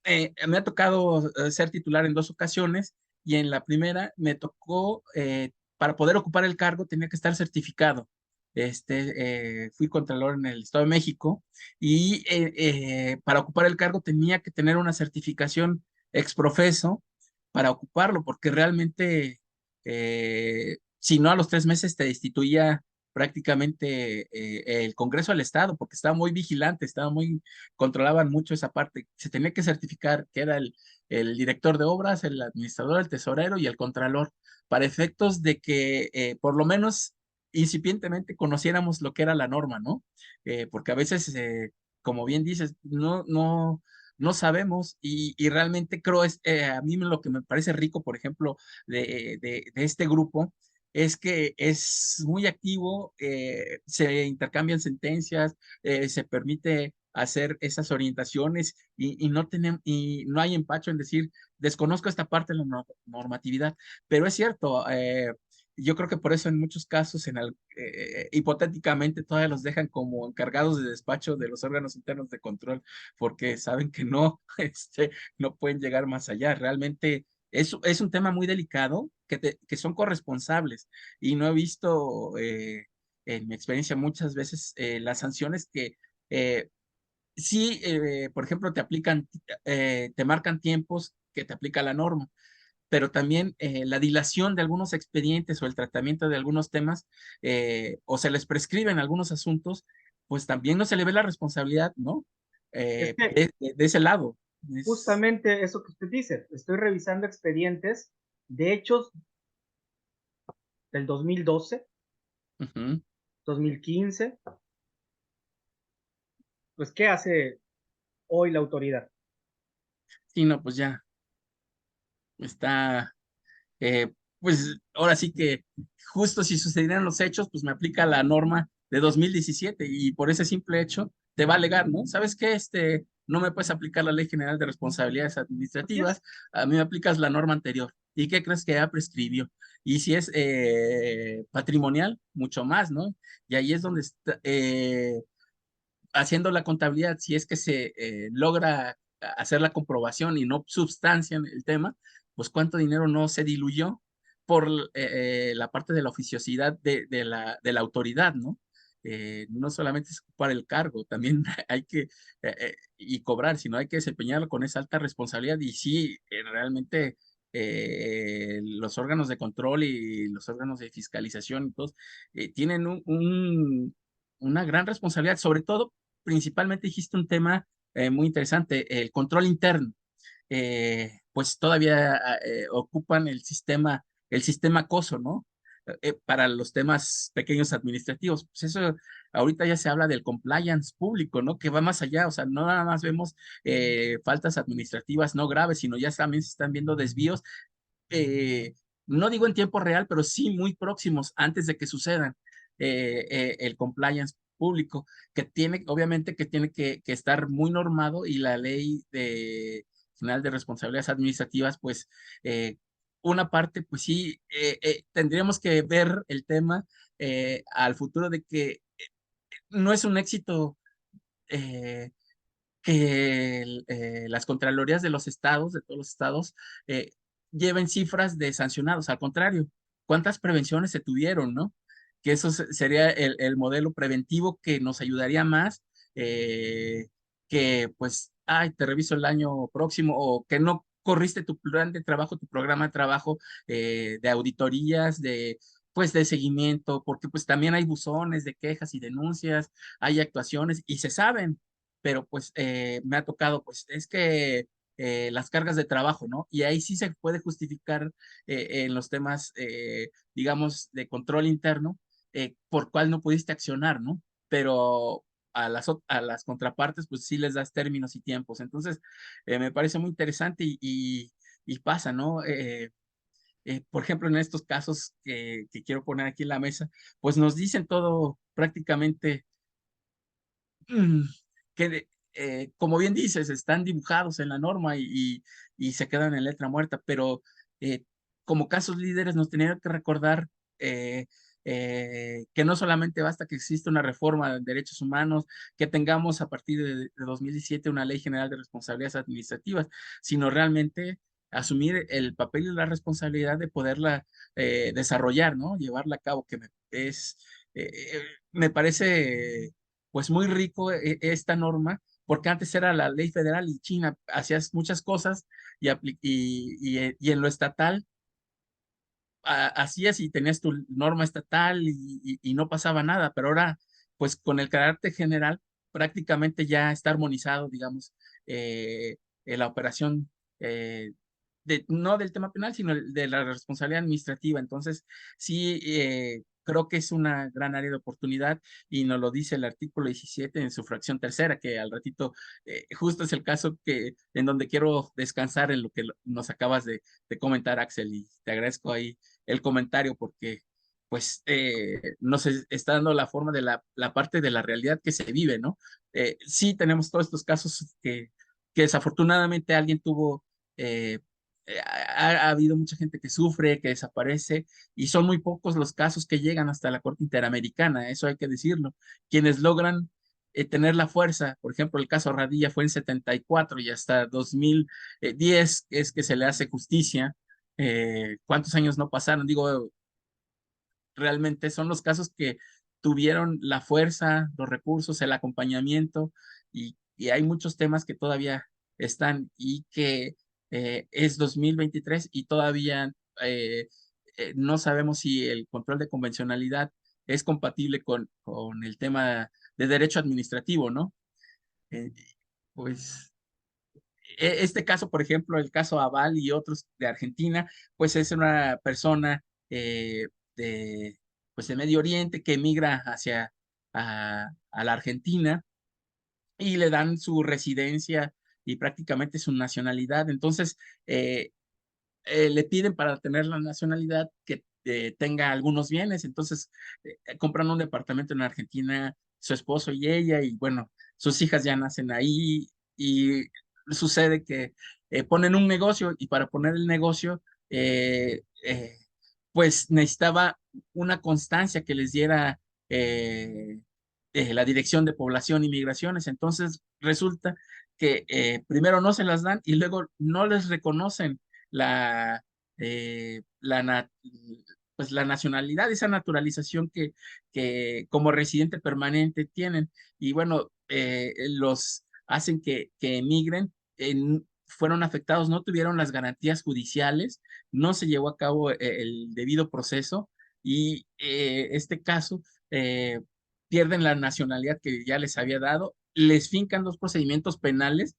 me ha tocado ser titular en 2 ocasiones y en la primera me tocó, para poder ocupar el cargo tenía que estar certificado. Fui contralor en el Estado de México y para ocupar el cargo tenía que tener una certificación exprofeso para ocuparlo, porque realmente, si no, a los 3 meses te destituía prácticamente el Congreso del Estado, porque estaba muy vigilante, controlaban mucho esa parte. Se tenía que certificar que era el director de obras, el administrador, el tesorero y el contralor, para efectos de que por lo menos incipientemente conociéramos lo que era la norma, ¿no? Porque a veces, como bien dices, no sabemos y realmente creo a mí lo que me parece rico, por ejemplo, de este grupo es que es muy activo, se intercambian sentencias, se permite hacer esas orientaciones y no hay empacho en decir, desconozco esta parte de la normatividad, pero es cierto, yo creo que por eso en muchos casos, hipotéticamente, todavía los dejan como encargados de despacho de los órganos internos de control, porque saben que no, no pueden llegar más allá. Realmente es un tema muy delicado que son corresponsables y no he visto en mi experiencia muchas veces las sanciones que sí, por ejemplo, te marcan tiempos que te aplica la norma, pero también la dilación de algunos expedientes o el tratamiento de algunos temas, o se les prescriben algunos asuntos, pues también no se le ve la responsabilidad, ¿no? Es que de ese lado. justamente eso que usted dice, estoy revisando expedientes de hechos del 2012, Ujú. 2015, pues ¿qué hace hoy la autoridad? Sí, no, pues ya está, pues ahora sí que justo si sucedieran los hechos, pues me aplica la norma de 2017 y por ese simple hecho te va a alegar, ¿no? ¿Sabes qué? No me puedes aplicar la Ley General de Responsabilidades Así es. Administrativas, a mí me aplicas la norma anterior. ¿Y qué crees que ya prescribió? Y si es patrimonial, mucho más, ¿no? Y ahí es donde está, haciendo la contabilidad, si es que se logra hacer la comprobación y no substancian el tema, pues cuánto dinero no se diluyó por la parte de la oficiosidad de la autoridad, ¿no? No solamente es ocupar el cargo, también hay que, y cobrar, sino hay que desempeñarlo con esa alta responsabilidad y sí, realmente los órganos de control y los órganos de fiscalización y todos tienen una gran responsabilidad, sobre todo principalmente dijiste un tema muy interesante, el control interno. Pues todavía ocupan el sistema COSO, ¿no? Para los temas pequeños administrativos. Pues eso, ahorita ya se habla del compliance público, ¿no? Que va más allá, o sea, no nada más vemos faltas administrativas no graves, sino ya también se están viendo desvíos, eh, no digo en tiempo real, pero sí muy próximos antes de que sucedan el compliance público, que tiene, obviamente, que tiene que estar muy normado y la ley general de responsabilidades administrativas, pues, una parte, pues sí, tendríamos que ver el tema al futuro de que no es un éxito eh, que las contralorías de los estados, de todos los estados, eh, lleven cifras de sancionados. Al contrario, ¿cuántas prevenciones se tuvieron, no? Que eso sería el modelo preventivo que nos ayudaría más que, pues, ay, te reviso el año próximo o que no corriste tu plan de trabajo, tu programa de trabajo de auditorías, pues de seguimiento, porque pues también hay buzones de quejas y denuncias, hay actuaciones y se saben, pero pues me ha tocado, pues es que las cargas de trabajo, ¿no? Y ahí sí se puede justificar en los temas, digamos, de control interno, por cuál no pudiste accionar, ¿no? Pero a las contrapartes, pues sí les das términos y tiempos. Entonces, me parece muy interesante y pasa, ¿no? Por ejemplo, en estos casos que quiero poner aquí en la mesa, pues nos dicen todo prácticamente mm, que, como bien dices, están dibujados en la norma y se quedan en letra muerta, pero eh, como casos líderes nos tenían que recordar eh, que no solamente basta que exista una reforma de derechos humanos, que tengamos a partir de 2017 una ley general de responsabilidades administrativas, sino realmente asumir el papel y la responsabilidad de poderla desarrollar, ¿no? Llevarla a cabo, eh, eh, me parece pues muy rico esta norma, porque antes era la ley federal y China hacías muchas cosas y en lo estatal hacías y tenías tu norma estatal y no pasaba nada, pero ahora pues con el carácter general prácticamente ya está armonizado, digamos, en la operación no del tema penal, sino de la responsabilidad administrativa. Entonces, sí, creo que es una gran área de oportunidad y nos lo dice el artículo 17 en su fracción tercera, que al ratito justo es el caso en donde quiero descansar en lo que nos acabas de comentar, Axel, y te agradezco ahí el comentario porque pues nos está dando la forma de la parte de la realidad que se vive, ¿no? Sí tenemos todos estos casos que desafortunadamente alguien tuvo eh, ha habido mucha gente que sufre, que desaparece, y son muy pocos los casos que llegan hasta la Corte Interamericana, eso hay que decirlo. Quienes logran tener la fuerza, por ejemplo, el caso Radilla fue en 74 y hasta 2010 es que se le hace justicia. ¿Cuántos años no pasaron? Digo, realmente son los casos que tuvieron la fuerza, los recursos, el acompañamiento y hay muchos temas que todavía están y que es 2023 y todavía no sabemos si el control de convencionalidad es compatible con el tema de derecho administrativo, ¿no? Eh, pues este caso, por ejemplo, el caso Aval y otros de Argentina, pues es una persona de, pues de Medio Oriente que emigra hacia a la Argentina y le dan su residencia y prácticamente su nacionalidad. Entonces, eh, le piden para tener la nacionalidad que tenga algunos bienes. Entonces, compran un departamento en Argentina, su esposo y ella, y bueno, sus hijas ya nacen ahí y sucede que ponen un negocio y para poner el negocio, pues necesitaba una constancia que les diera la Dirección de Población y Migraciones. Entonces, resulta que primero no se las dan y luego no les reconocen la, la, pues la nacionalidad, esa naturalización que como residente permanente tienen. Y bueno, los hacen que emigren, fueron afectados, no tuvieron las garantías judiciales, no se llevó a cabo el debido proceso y este caso pierden la nacionalidad que ya les había dado, les fincan dos procedimientos penales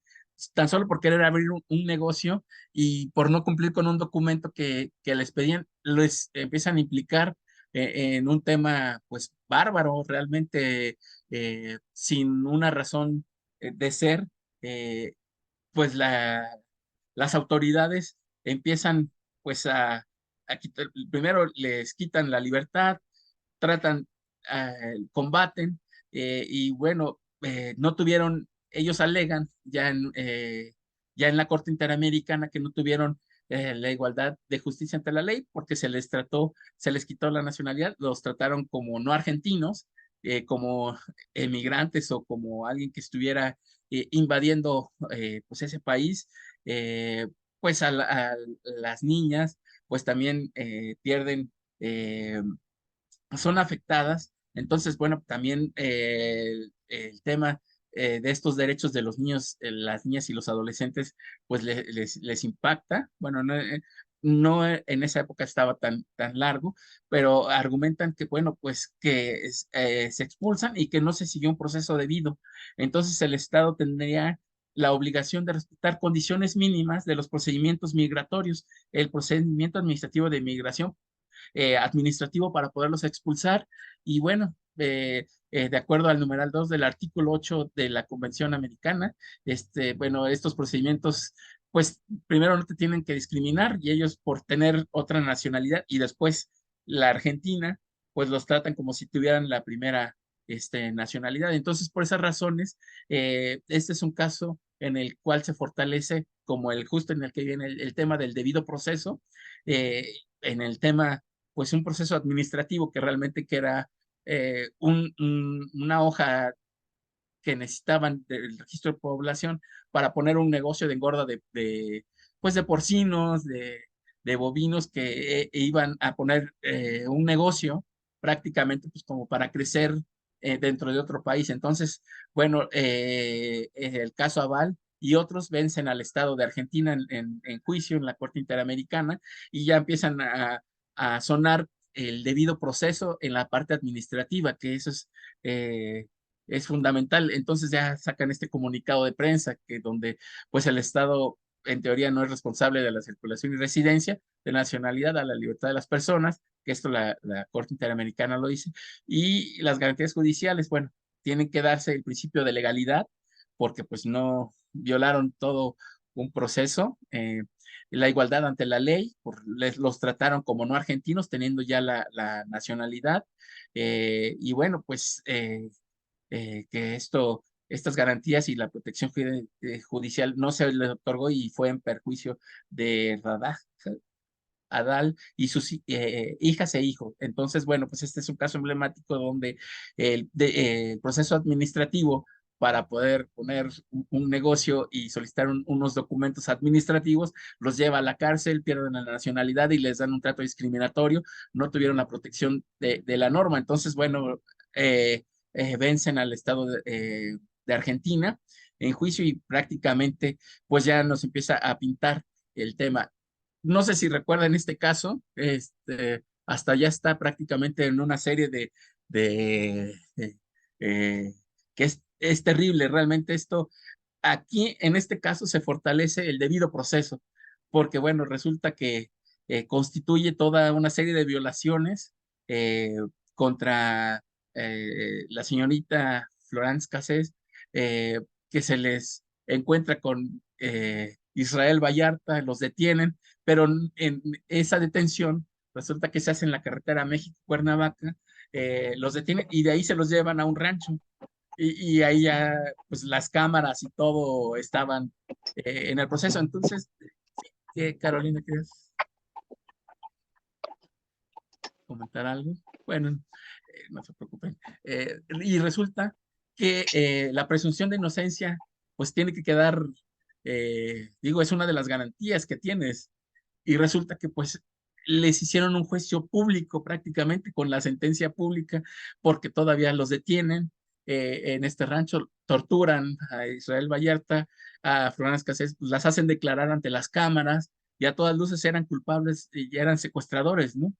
tan solo por querer abrir un negocio y por no cumplir con un documento que les pedían, les empiezan a implicar en un tema pues bárbaro, realmente sin una razón de ser, eh, pues las autoridades empiezan pues a quitar, primero les quitan la libertad, tratan, combaten y bueno, no tuvieron, ellos alegan ya en la Corte Interamericana que no tuvieron la igualdad de justicia ante la ley porque se les trató, se les quitó la nacionalidad, los trataron como no argentinos, como emigrantes o como alguien que estuviera invadiendo pues ese país, eh, pues a las niñas pues también pierden son afectadas. Entonces, bueno, también el tema de estos derechos de los niños, las niñas y los adolescentes, pues les impacta. Bueno, no en esa época estaba tan largo, pero argumentan que, bueno, pues que se expulsan y que no se siguió un proceso debido. Entonces, el Estado tendría la obligación de respetar condiciones mínimas de los procedimientos migratorios. El procedimiento administrativo de migración administrativo para poderlos expulsar. Y bueno, de acuerdo al numeral 2 del artículo 8 de la Convención Americana, bueno, estos procedimientos, pues primero no te tienen que discriminar y ellos por tener otra nacionalidad y después la Argentina, pues los tratan como si tuvieran la primera nacionalidad. Entonces, por esas razones, este es un caso en el cual se fortalece como el justo en el que viene el tema del debido proceso, en el tema pues un proceso administrativo que realmente que era una hoja que necesitaban del registro de población para poner un negocio de engorda pues de porcinos, de bovinos que iban a poner un negocio prácticamente pues como para crecer dentro de otro país. Entonces, bueno, el caso Aval y otros vencen al Estado de Argentina en juicio en la Corte Interamericana y ya empiezan a sonar el debido proceso en la parte administrativa, que eso es fundamental. Entonces ya sacan este comunicado de prensa que donde pues el Estado en teoría no es responsable de la circulación y residencia, de nacionalidad a la libertad de las personas, que esto la Corte Interamericana lo dice, y las garantías judiciales, bueno, tienen que darse el principio de legalidad porque pues no violaron todo un proceso, la igualdad ante la ley, los trataron como no argentinos teniendo ya la nacionalidad, y bueno, pues que estas garantías y la protección judicial no se le otorgó y fue en perjuicio de Radah, Adal y sus hijas e hijos. Entonces, bueno, pues este es un caso emblemático donde el proceso administrativo para poder poner un negocio y solicitar unos documentos administrativos, los lleva a la cárcel, pierden la nacionalidad y les dan un trato discriminatorio, no tuvieron la protección de la norma. Entonces, bueno, vencen al Estado de Argentina en juicio y prácticamente pues ya nos empieza a pintar el tema. No sé si recuerdan este caso, hasta ya está prácticamente en una serie de que es terrible realmente esto. aquí, en este caso, se fortalece el debido proceso, porque, bueno, resulta que constituye toda una serie de violaciones eh, contra la señorita Florence Cassés, que se les encuentra con Israel Vallarta, los detienen, pero en esa detención resulta que se hace en la carretera México-Cuernavaca, los detienen y de ahí se los llevan a un rancho. Y ahí ya, pues las cámaras y todo estaban en el proceso. Entonces, ¿qué, Carolina, querías comentar algo? Bueno, no se preocupen. Y resulta que la presunción de inocencia, pues tiene que quedar, digo, es una de las garantías que tienes. Y resulta que, pues, les hicieron un juicio público prácticamente con la sentencia pública, porque todavía los detienen en este rancho, torturan a Israel Vallarta, a Florence Cassés, pues, las hacen declarar ante las cámaras, y a todas luces eran culpables y eran secuestradores, ¿no?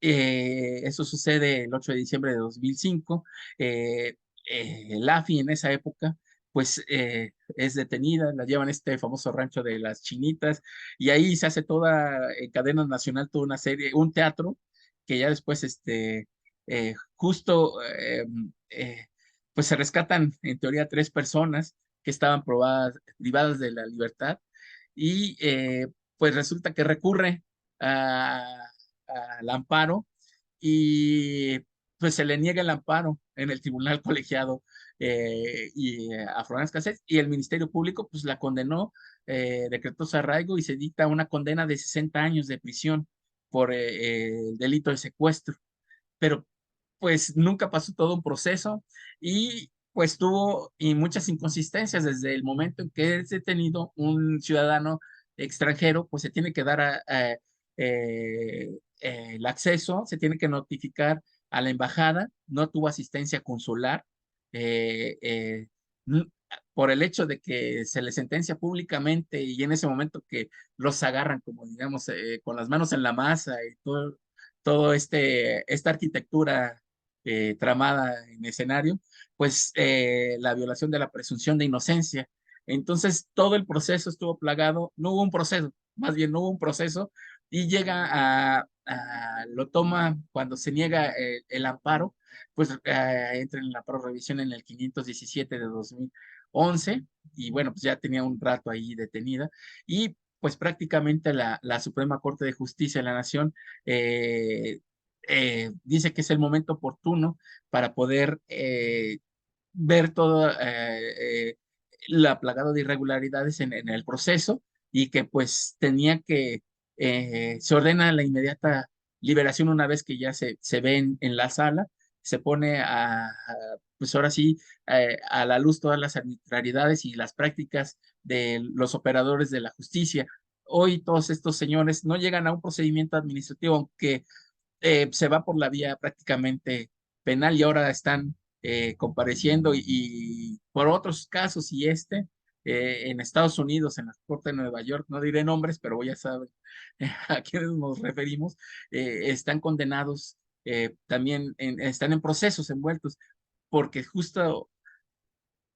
Eso sucede el 8 de diciembre de 2005. El AFI en esa época, pues es detenida, la llevan a este famoso rancho de las Chinitas, y ahí se hace toda, en cadena nacional, toda una serie, un teatro, que ya después, justo, pues se rescatan en teoría 3 personas que estaban privadas de la libertad, y pues resulta que recurre a al amparo, y pues se le niega el amparo en el tribunal colegiado a Florence Cassés, y el Ministerio Público pues la condenó, decretó su arraigo y se dicta una condena de 60 años de prisión por el delito de secuestro. Pero pues nunca pasó todo un proceso, y pues tuvo y muchas inconsistencias desde el momento en que es detenido un ciudadano extranjero. Pues se tiene que dar el acceso, se tiene que notificar a la embajada, no tuvo asistencia consular, eh, eh, n- por el hecho de que se le sentencia públicamente, y en ese momento que los agarran como digamos con las manos en la masa, y todo esta arquitectura tramada en escenario, pues la violación de la presunción de inocencia. Entonces, todo el proceso estuvo plagado, no hubo un proceso, más bien no hubo un proceso, y llega lo toma cuando se niega el amparo, pues entra en el amparo revisión en el 517 de 2011, y bueno, pues ya tenía un rato ahí detenida, y pues prácticamente la Suprema Corte de Justicia de la Nación dice que es el momento oportuno para poder ver todo la plagado de irregularidades en el proceso, y que pues tenía que, se ordena la inmediata liberación una vez que ya se ve en la sala, se pone pues ahora sí, a la luz todas las arbitrariedades y las prácticas de los operadores de la justicia. Hoy todos estos señores no llegan a un procedimiento administrativo, aunque se va por la vía prácticamente penal, y ahora están compareciendo, y por otros casos, y en Estados Unidos, en la Corte de Nueva York, no diré nombres, pero ya saben a quiénes nos referimos, están condenados, también están en procesos envueltos, porque justo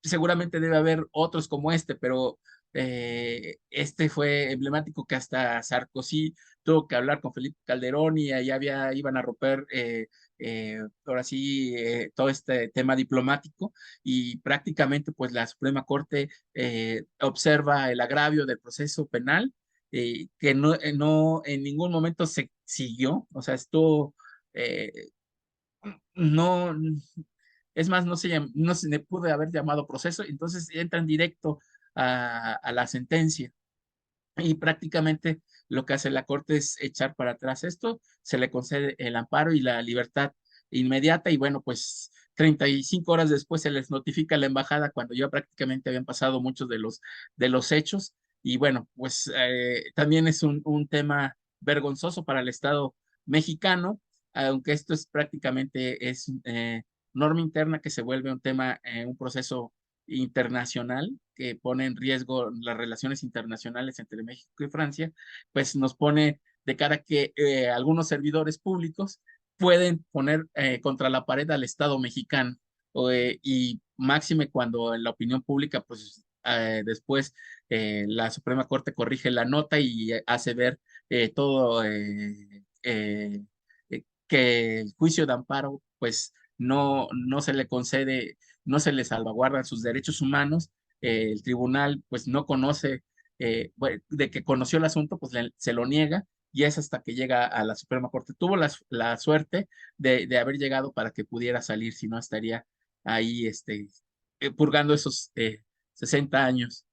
seguramente debe haber otros como este, pero este fue emblemático, que hasta Sarkozy tuvo que hablar con Felipe Calderón, y ahí iban a romper ahora sí todo este tema diplomático, y prácticamente pues la Suprema Corte observa el agravio del proceso penal, que no en ningún momento se siguió, o sea, esto eh, no, es más, no se le pudo haber llamado proceso, entonces entran directo a la sentencia, y prácticamente lo que hace la Corte es echar para atrás esto, se le concede el amparo y la libertad inmediata, y bueno, pues 35 horas después se les notifica a la embajada, cuando ya prácticamente habían pasado muchos de los hechos, y bueno, pues también es un tema vergonzoso para el Estado mexicano, aunque esto es prácticamente es norma interna, que se vuelve un tema, un proceso internacional que pone en riesgo las relaciones internacionales entre México y Francia, pues nos pone de cara a que algunos servidores públicos pueden poner contra la pared al Estado mexicano, y máxime cuando en la opinión pública pues después la Suprema Corte corrige la nota y hace ver todo que el juicio de amparo pues no se le concede, no se le salvaguardan sus derechos humanos. El tribunal pues no conoce, bueno, de que conoció el asunto pues se lo niega y es hasta que llega a la Suprema Corte. Tuvo la suerte de haber llegado para que pudiera salir, si no estaría ahí purgando esos 60 años.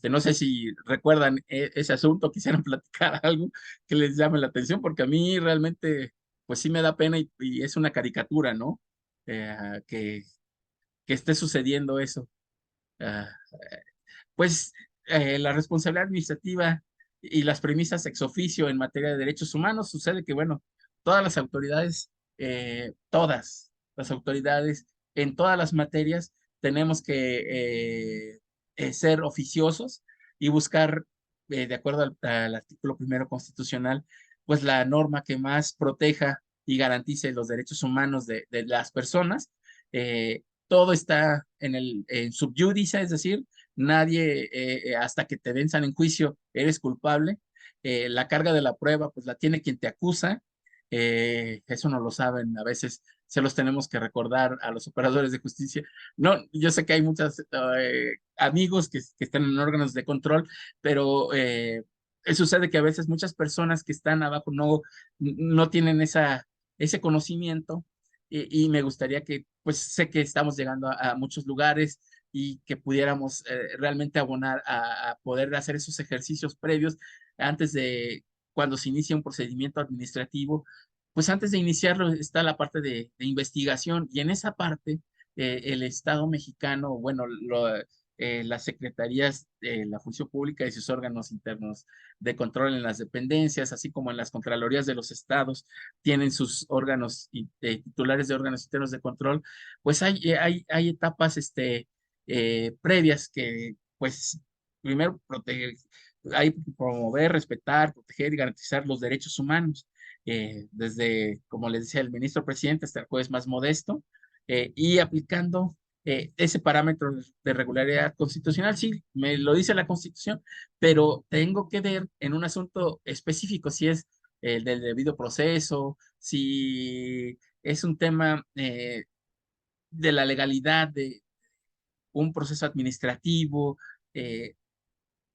No sé si recuerdan ese asunto, quisieran platicar algo que les llame la atención, porque a mí realmente, pues sí me da pena y es una caricatura, ¿no? Que, que esté sucediendo eso. Ah, pues la responsabilidad administrativa y las premisas ex oficio en materia de derechos humanos sucede que, bueno, todas las autoridades, todas las autoridades en todas las materias tenemos que ser oficiosos y buscar, de acuerdo al artículo primero constitucional, pues la norma que más proteja y garantice los derechos humanos de las personas. Todo está en subjudice, es decir, nadie, hasta que te venzan en juicio, eres culpable. La carga de la prueba, pues la tiene quien te acusa. Eso no lo saben, a veces se los tenemos que recordar a los operadores de justicia. No, yo sé que hay muchos amigos que están en órganos de control, pero sucede que a veces muchas personas que están abajo no tienen ese conocimiento y me gustaría que, pues sé que estamos llegando a muchos lugares y que pudiéramos realmente abonar a poder hacer esos ejercicios previos antes de cuando se inicia un procedimiento administrativo, pues antes de iniciarlo está la parte de investigación y en esa parte el Estado mexicano, bueno, las secretarías de la función pública y sus órganos internos de control en las dependencias, así como en las contralorías de los estados, tienen sus órganos y titulares de órganos internos de control, pues hay etapas previas que, pues, primero hay que promover, respetar, proteger y garantizar los derechos humanos, desde, como les decía el ministro presidente, hasta el juez más modesto, y aplicando ese parámetro de regularidad constitucional. Sí, me lo dice la Constitución, pero tengo que ver en un asunto específico si es el del debido proceso, si es un tema de la legalidad de un proceso administrativo, eh,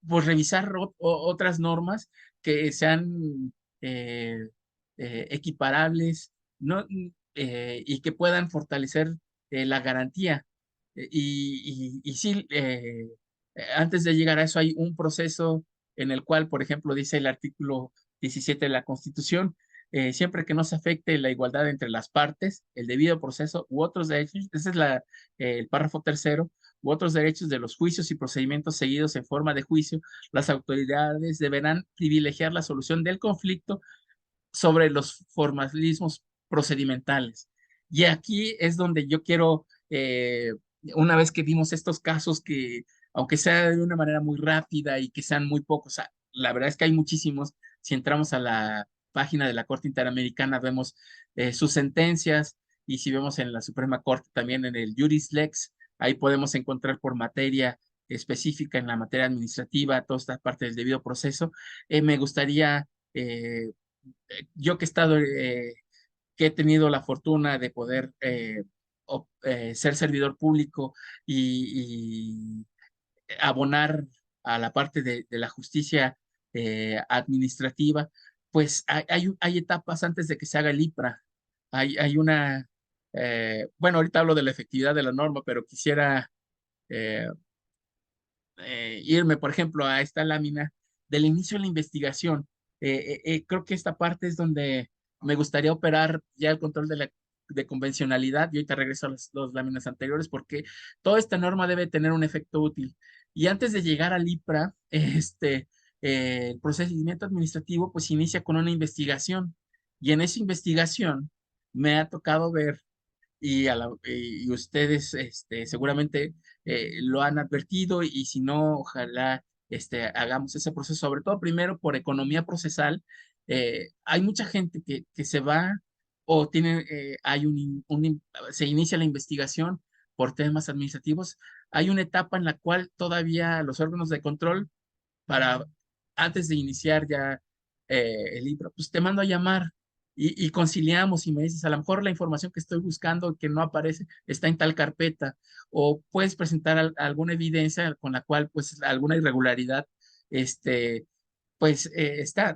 pues revisar otras normas que sean eh, equiparables, ¿no? Y que puedan fortalecer la garantía. Y sí, antes de llegar a eso hay un proceso en el cual, por ejemplo, dice el artículo 17 de la Constitución, siempre que no se afecte la igualdad entre las partes, el debido proceso u otros derechos, ese es el párrafo tercero, u otros derechos de los juicios y procedimientos seguidos en forma de juicio, las autoridades deberán privilegiar la solución del conflicto sobre los formalismos procedimentales. Y aquí es donde yo quiero, una vez que vimos estos casos que, aunque sea de una manera muy rápida y que sean muy pocos, la verdad es que hay muchísimos, si entramos a la página de la Corte Interamericana vemos sus sentencias y si vemos en la Suprema Corte también en el Juris Lex, ahí podemos encontrar por materia específica en la materia administrativa, toda esta parte del debido proceso. Me gustaría yo que he estado, que he tenido la fortuna de poder ser servidor público y abonar a la parte de la justicia administrativa, pues hay etapas antes de que se haga el IPRA. Hay una, bueno, ahorita hablo de la efectividad de la norma, pero quisiera eh, irme, por ejemplo, a esta lámina del inicio de la investigación. Creo que esta parte es donde me gustaría operar ya el control de convencionalidad, y ahorita regreso a las dos láminas anteriores, porque toda esta norma debe tener un efecto útil. Y antes de llegar al IPRA, el procedimiento administrativo pues inicia con una investigación, y en esa investigación me ha tocado ver y ustedes seguramente lo han advertido y si no, ojalá hagamos ese proceso, sobre todo primero por economía procesal. Hay mucha gente que se va o tiene, se inicia la investigación, por temas administrativos, hay una etapa en la cual todavía los órganos de control, para antes de iniciar ya el libro, pues te mando a llamar y conciliamos y me dices, a lo mejor la información que estoy buscando que no aparece está en tal carpeta, o puedes presentar alguna evidencia con la cual pues alguna irregularidad, pues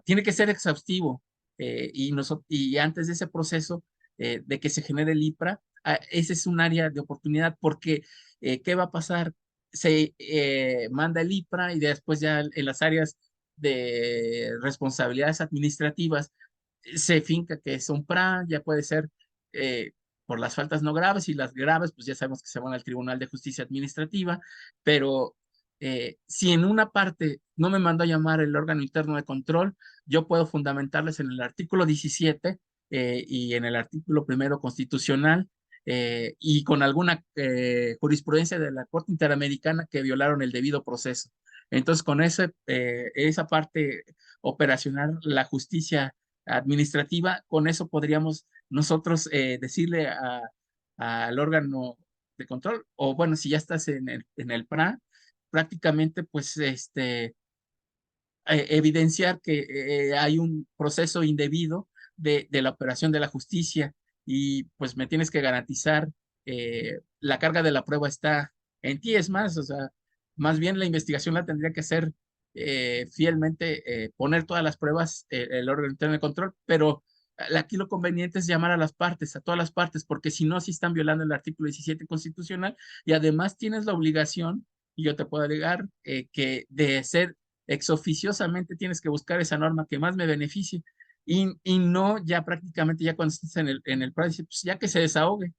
tiene que ser exhaustivo, y antes de ese proceso de que se genere el IPRA, ese es un área de oportunidad porque ¿qué va a pasar? Se manda el IPRA y después ya en las áreas de responsabilidades administrativas se finca que es un PRA, ya puede ser eh, por las faltas no graves, y las graves pues ya sabemos que se van al Tribunal de Justicia Administrativa, pero si en una parte no me mandó a llamar el órgano interno de control, yo puedo fundamentarles en el artículo 17 y en el artículo primero constitucional, y con alguna jurisprudencia de la Corte Interamericana que violaron el debido proceso. Entonces, con esa parte operacional, la justicia administrativa, con eso podríamos nosotros decirle al órgano de control, o bueno, si ya estás en el PRA, prácticamente pues evidenciar que hay un proceso indebido de la operación de la justicia, y pues me tienes que garantizar la carga de la prueba está en ti. Es más, o sea, más bien la investigación la tendría que hacer fielmente, poner todas las pruebas el órgano interno de control, pero aquí lo conveniente es llamar a las partes, a todas las partes, porque si no, sí están violando el artículo 17 constitucional, y además tienes la obligación, y yo te puedo alegar, que de ser exoficiosamente tienes que buscar esa norma que más me beneficie, y no ya prácticamente ya cuando estés en el PRA, pues ya que se desahogue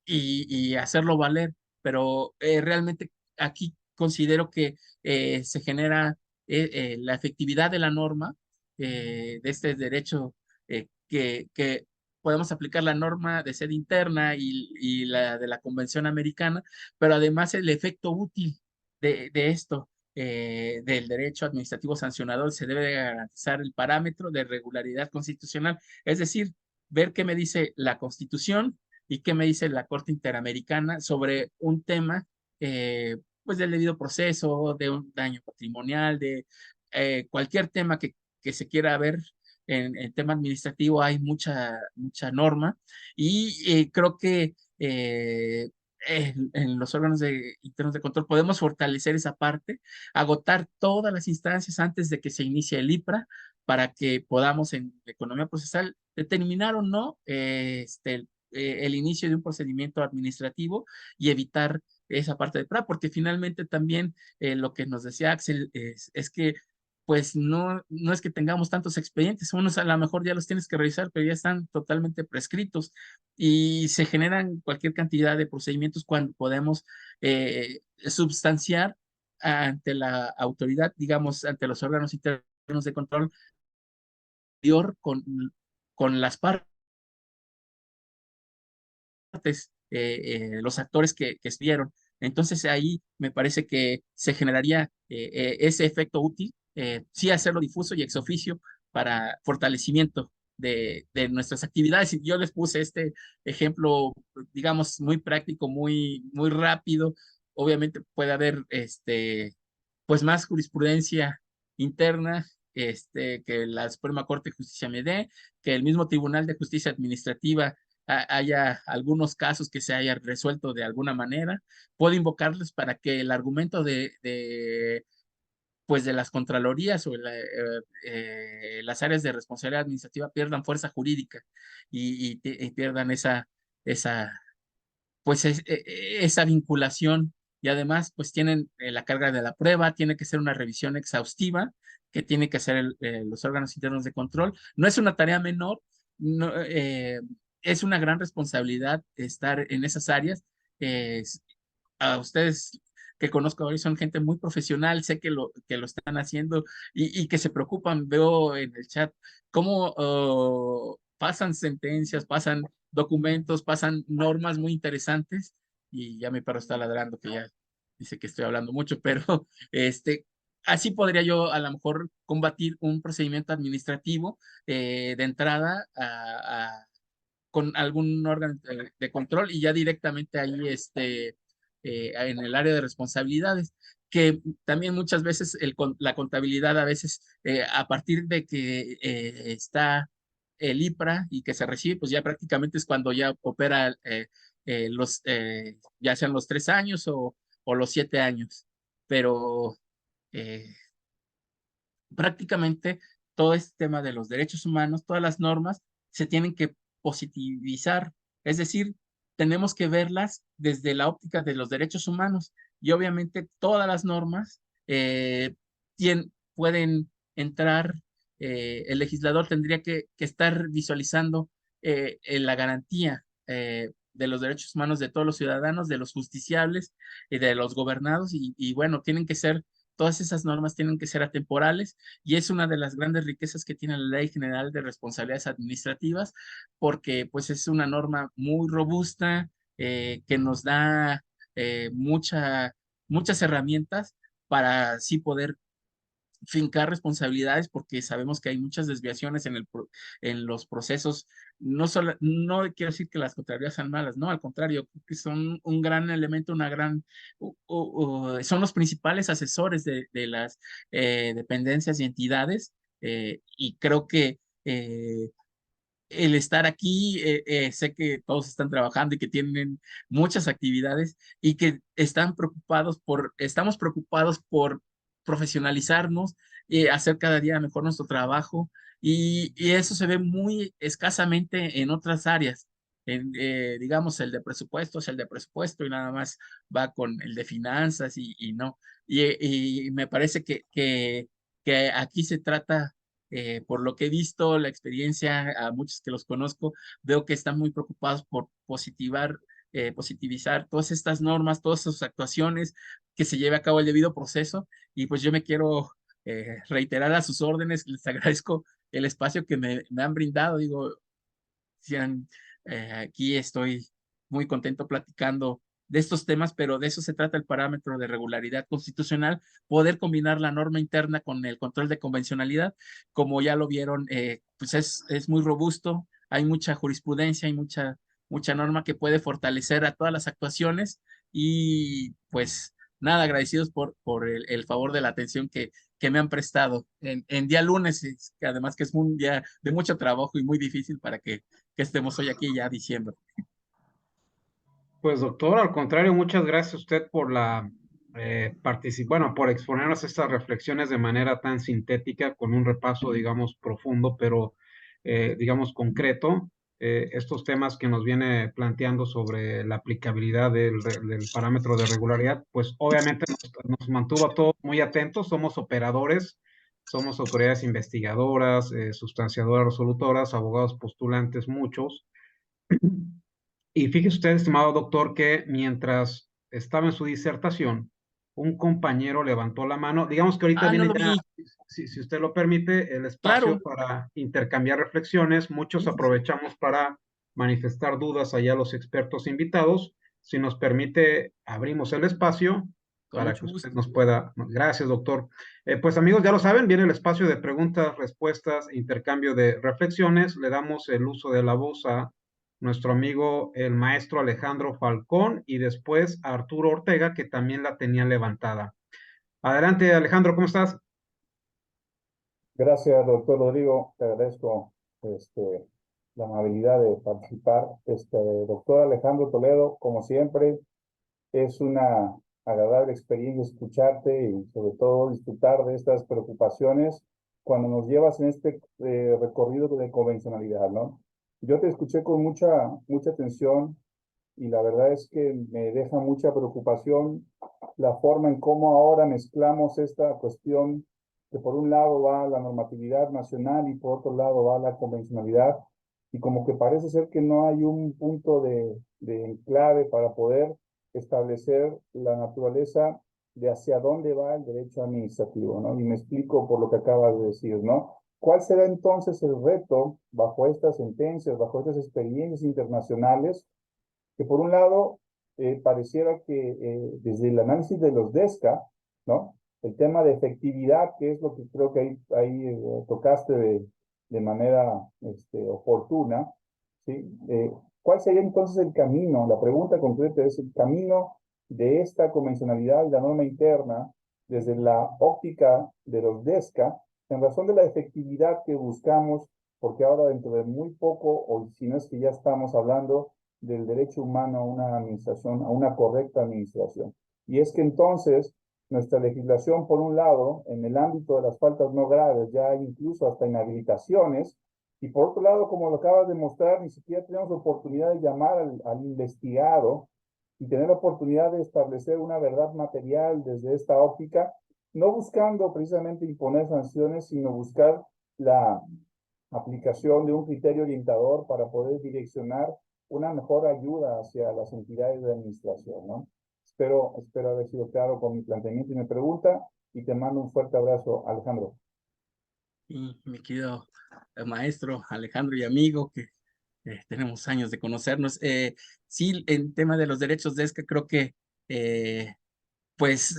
y hacerlo valer. Pero realmente aquí considero que se genera la efectividad de la norma, de este derecho, que podemos aplicar la norma de sede interna y la de la Convención Americana, pero además el efecto útil de esto. Del derecho administrativo sancionador, se debe de garantizar el parámetro de regularidad constitucional, es decir, ver qué me dice la Constitución y qué me dice la Corte Interamericana sobre un tema, pues del debido proceso, de un daño patrimonial, de cualquier tema que se quiera ver en tema administrativo. Hay mucha norma, y creo que en los órganos internos de control podemos fortalecer esa parte, agotar todas las instancias antes de que se inicie el IPRA, para que podamos en economía procesal determinar o no el inicio de un procedimiento administrativo y evitar esa parte de PRA, porque finalmente también lo que nos decía Axel es que pues no es que tengamos tantos expedientes, unos a lo mejor ya los tienes que revisar, pero ya están totalmente prescritos, y se generan cualquier cantidad de procedimientos cuando podemos substanciar ante la autoridad, digamos, ante los órganos internos de control con las partes, los actores que estuvieron. Entonces ahí me parece que se generaría ese efecto útil, sí hacerlo difuso y ex oficio para fortalecimiento de nuestras actividades. Y yo les puse este ejemplo, digamos, muy práctico, muy rápido. Obviamente puede haber pues más jurisprudencia interna, que la Suprema Corte de Justicia me dé, que el mismo Tribunal de Justicia Administrativa haya algunos casos que se hayan resuelto de alguna manera. Puedo invocarles para que el argumento pues de las contralorías o las áreas de responsabilidad administrativa pierdan fuerza jurídica, y pierdan esa, pues esa vinculación. Y además pues tienen la carga de la prueba, tiene que ser una revisión exhaustiva que tiene que hacer los órganos internos de control. No es una tarea menor, no, es una gran responsabilidad estar en esas áreas. Eh, a ustedes que conozco hoy son gente muy profesional, sé que lo están haciendo, y que se preocupan. Veo en el chat cómo pasan sentencias, pasan documentos, pasan normas muy interesantes, y ya mi perro está ladrando, que ya dice que estoy hablando mucho, pero así podría yo a lo mejor combatir un procedimiento administrativo de entrada con algún órgano de control y ya directamente ahí en el área de responsabilidades, que también muchas veces la contabilidad a veces a partir de que está el IPRA y que se recibe, pues ya prácticamente es cuando ya opera ya sean los 3 años o los 7 años, pero eh, prácticamente todo este tema de los derechos humanos, todas las normas se tienen que positivizar, es decir, tenemos que verlas desde la óptica de los derechos humanos y obviamente todas las normas pueden entrar, el legislador tendría que estar visualizando en la garantía de los derechos humanos de todos los ciudadanos, de los justiciables y de los gobernados y bueno, tienen que ser todas esas normas tienen que ser atemporales y es una de las grandes riquezas que tiene la Ley General de Responsabilidades Administrativas porque pues es una norma muy robusta que nos da muchas herramientas para así poder fincar responsabilidades porque sabemos que hay muchas desviaciones en los procesos. No quiero decir que las contrariedades sean malas, no, al contrario, creo que son un gran elemento, son los principales asesores de las dependencias y entidades y creo que el estar aquí, sé que todos están trabajando y que tienen muchas actividades y que estamos preocupados por profesionalizarnos, hacer cada día mejor nuestro trabajo y eso se ve muy escasamente en otras áreas. Digamos, el de presupuesto es el de presupuesto y nada más va con el de finanzas y no. Y me parece que aquí se trata por lo que he visto, la experiencia, a muchos que los conozco, veo que están muy preocupados por positivizar todas estas normas, todas sus actuaciones, que se lleve a cabo el debido proceso. Y pues yo me quiero reiterar a sus órdenes, les agradezco el espacio que me han brindado. Digo, sean, aquí estoy muy contento platicando de estos temas, pero de eso se trata el parámetro de regularidad constitucional, poder combinar la norma interna con el control de convencionalidad. Como ya lo vieron, pues es muy robusto, hay mucha jurisprudencia, hay mucha norma que puede fortalecer a todas las actuaciones y pues nada, agradecidos por el favor de la atención que me han prestado en día lunes, que además que es un día de mucho trabajo y muy difícil para que estemos hoy aquí ya diciendo. Pues doctor, al contrario, muchas gracias a usted por bueno, por exponernos estas reflexiones de manera tan sintética, con un repaso, digamos, profundo, pero, digamos, concreto, estos temas que nos viene planteando sobre la aplicabilidad del parámetro de regularidad, pues obviamente nos mantuvo a todos muy atentos, somos operadores, somos autoridades investigadoras, sustanciadoras resolutoras, abogados postulantes, muchos. Y fíjese usted, estimado doctor, que mientras estaba en su disertación, un compañero levantó la mano. Digamos que ahorita Ah, no viene lo ya, vi, si usted lo permite, el espacio claro. para intercambiar reflexiones. Muchos Sí, sí, sí, aprovechamos para manifestar dudas allá a los expertos invitados. Si nos permite, abrimos el espacio con para mucho que usted gusto. nos pueda. Gracias, doctor. Pues amigos, ya lo saben, viene el espacio de preguntas, respuestas, intercambio de reflexiones. Le damos el uso de la voz a nuestro amigo el maestro Alejandro Falcón y después a Arturo Ortega, que también la tenía levantada. Adelante, Alejandro, ¿cómo estás? Gracias, doctor Rodrigo. Te agradezco la amabilidad de participar. Doctor Alejandro Toledo, como siempre, es una agradable experiencia escucharte y sobre todo disfrutar de estas preocupaciones cuando nos llevas en este recorrido de convencionalidad, ¿no? Yo te escuché con mucha atención y la verdad es que me deja mucha preocupación la forma en cómo ahora mezclamos esta cuestión que por un lado va la normatividad nacional y por otro lado va la convencionalidad y como que parece ser que no hay un punto de enclave para poder establecer la naturaleza de hacia dónde va el derecho administrativo, ¿no? Y me explico por lo que acabas de decir, ¿no? ¿Cuál será entonces el reto bajo estas sentencias, bajo estas experiencias internacionales? Que por un lado, pareciera que desde el análisis de los DESCA, ¿no? El tema de efectividad, que es lo que creo que ahí tocaste de manera oportuna, ¿sí? ¿Cuál sería entonces el camino? La pregunta concreta es el camino de esta convencionalidad y la norma interna desde la óptica de los DESCA, en razón de la efectividad que buscamos, porque ahora dentro de muy poco, o si no es que ya estamos hablando del derecho humano a una administración, a una correcta administración. Y es que entonces nuestra legislación, por un lado, en el ámbito de las faltas no graves, ya hay incluso hasta inhabilitaciones, y por otro lado, como lo acabas de mostrar, ni siquiera tenemos oportunidad de llamar al investigado y tener la oportunidad de establecer una verdad material desde esta óptica, no buscando precisamente imponer sanciones, sino buscar la aplicación de un criterio orientador para poder direccionar una mejor ayuda hacia las entidades de administración, ¿no? Espero haber sido claro con mi planteamiento y mi pregunta, y te mando un fuerte abrazo, Alejandro. Y mi querido maestro Alejandro y amigo, que tenemos años de conocernos. Sí, en tema de los derechos de ESCA, creo que pues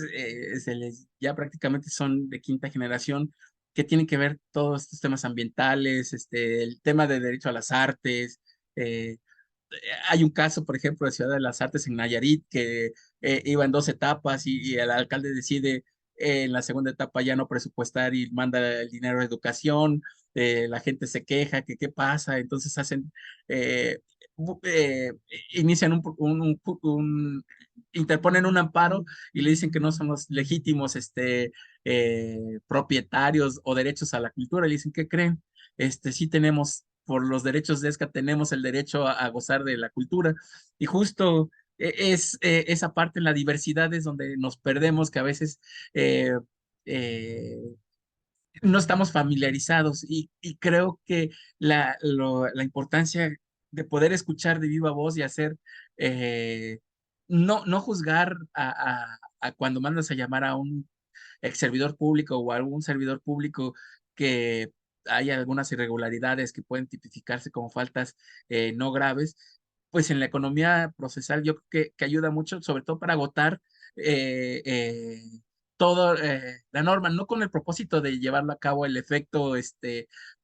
ya prácticamente son de quinta generación, que tienen que ver todos estos temas ambientales, el tema de derecho a las artes. eh, Hay un caso, por ejemplo, de Ciudad de las Artes en Nayarit, que iba en dos etapas y el alcalde decide en la segunda etapa ya no presupuestar y manda el dinero a educación. La gente se queja, que qué pasa, entonces hacen, eh, inician interponen un amparo y le dicen que no son los legítimos propietarios o derechos a la cultura. Le dicen, ¿qué creen? Sí tenemos, por los derechos de ESCA, tenemos el derecho a gozar de la cultura. Y justo esa parte en la diversidad es donde nos perdemos, que a veces eh, eh, no estamos familiarizados y creo que la importancia de poder escuchar de viva voz y hacer, no juzgar a cuando mandas a llamar a un ex servidor público o a algún servidor público que hay algunas irregularidades que pueden tipificarse como faltas no graves, pues en la economía procesal yo creo que ayuda mucho, sobre todo para agotar eh, eh, todo la norma, no con el propósito de llevarlo a cabo el efecto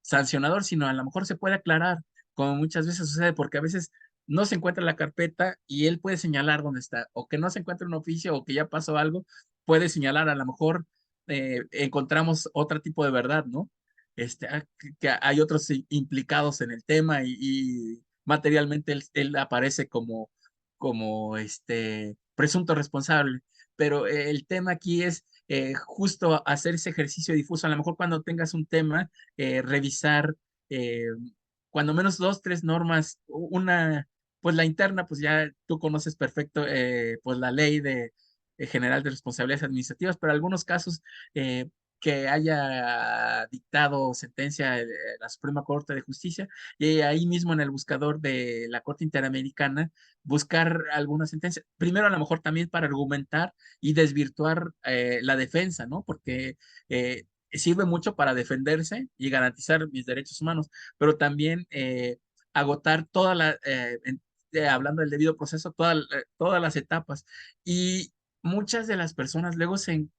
sancionador, sino a lo mejor se puede aclarar, como muchas veces sucede, porque a veces no se encuentra la carpeta y él puede señalar dónde está, o que no se encuentra un oficio o que ya pasó algo, puede señalar, a lo mejor encontramos otro tipo de verdad, ¿no? Que hay otros implicados en el tema y materialmente él aparece como presunto responsable, pero el tema aquí es justo hacer ese ejercicio difuso. A lo mejor cuando tengas un tema, revisar eh, cuando menos dos, tres normas, una, pues la interna, pues ya tú conoces perfecto, pues la ley general de responsabilidades administrativas, pero algunos casos que haya dictado sentencia la Suprema Corte de Justicia, y ahí mismo en el buscador de la Corte Interamericana, buscar alguna sentencia. Primero, a lo mejor también para argumentar y desvirtuar la defensa, ¿no? Porque sirve mucho para defenderse y garantizar mis derechos humanos, pero también agotar hablando del debido proceso, todas las etapas. Y muchas de las personas luego saben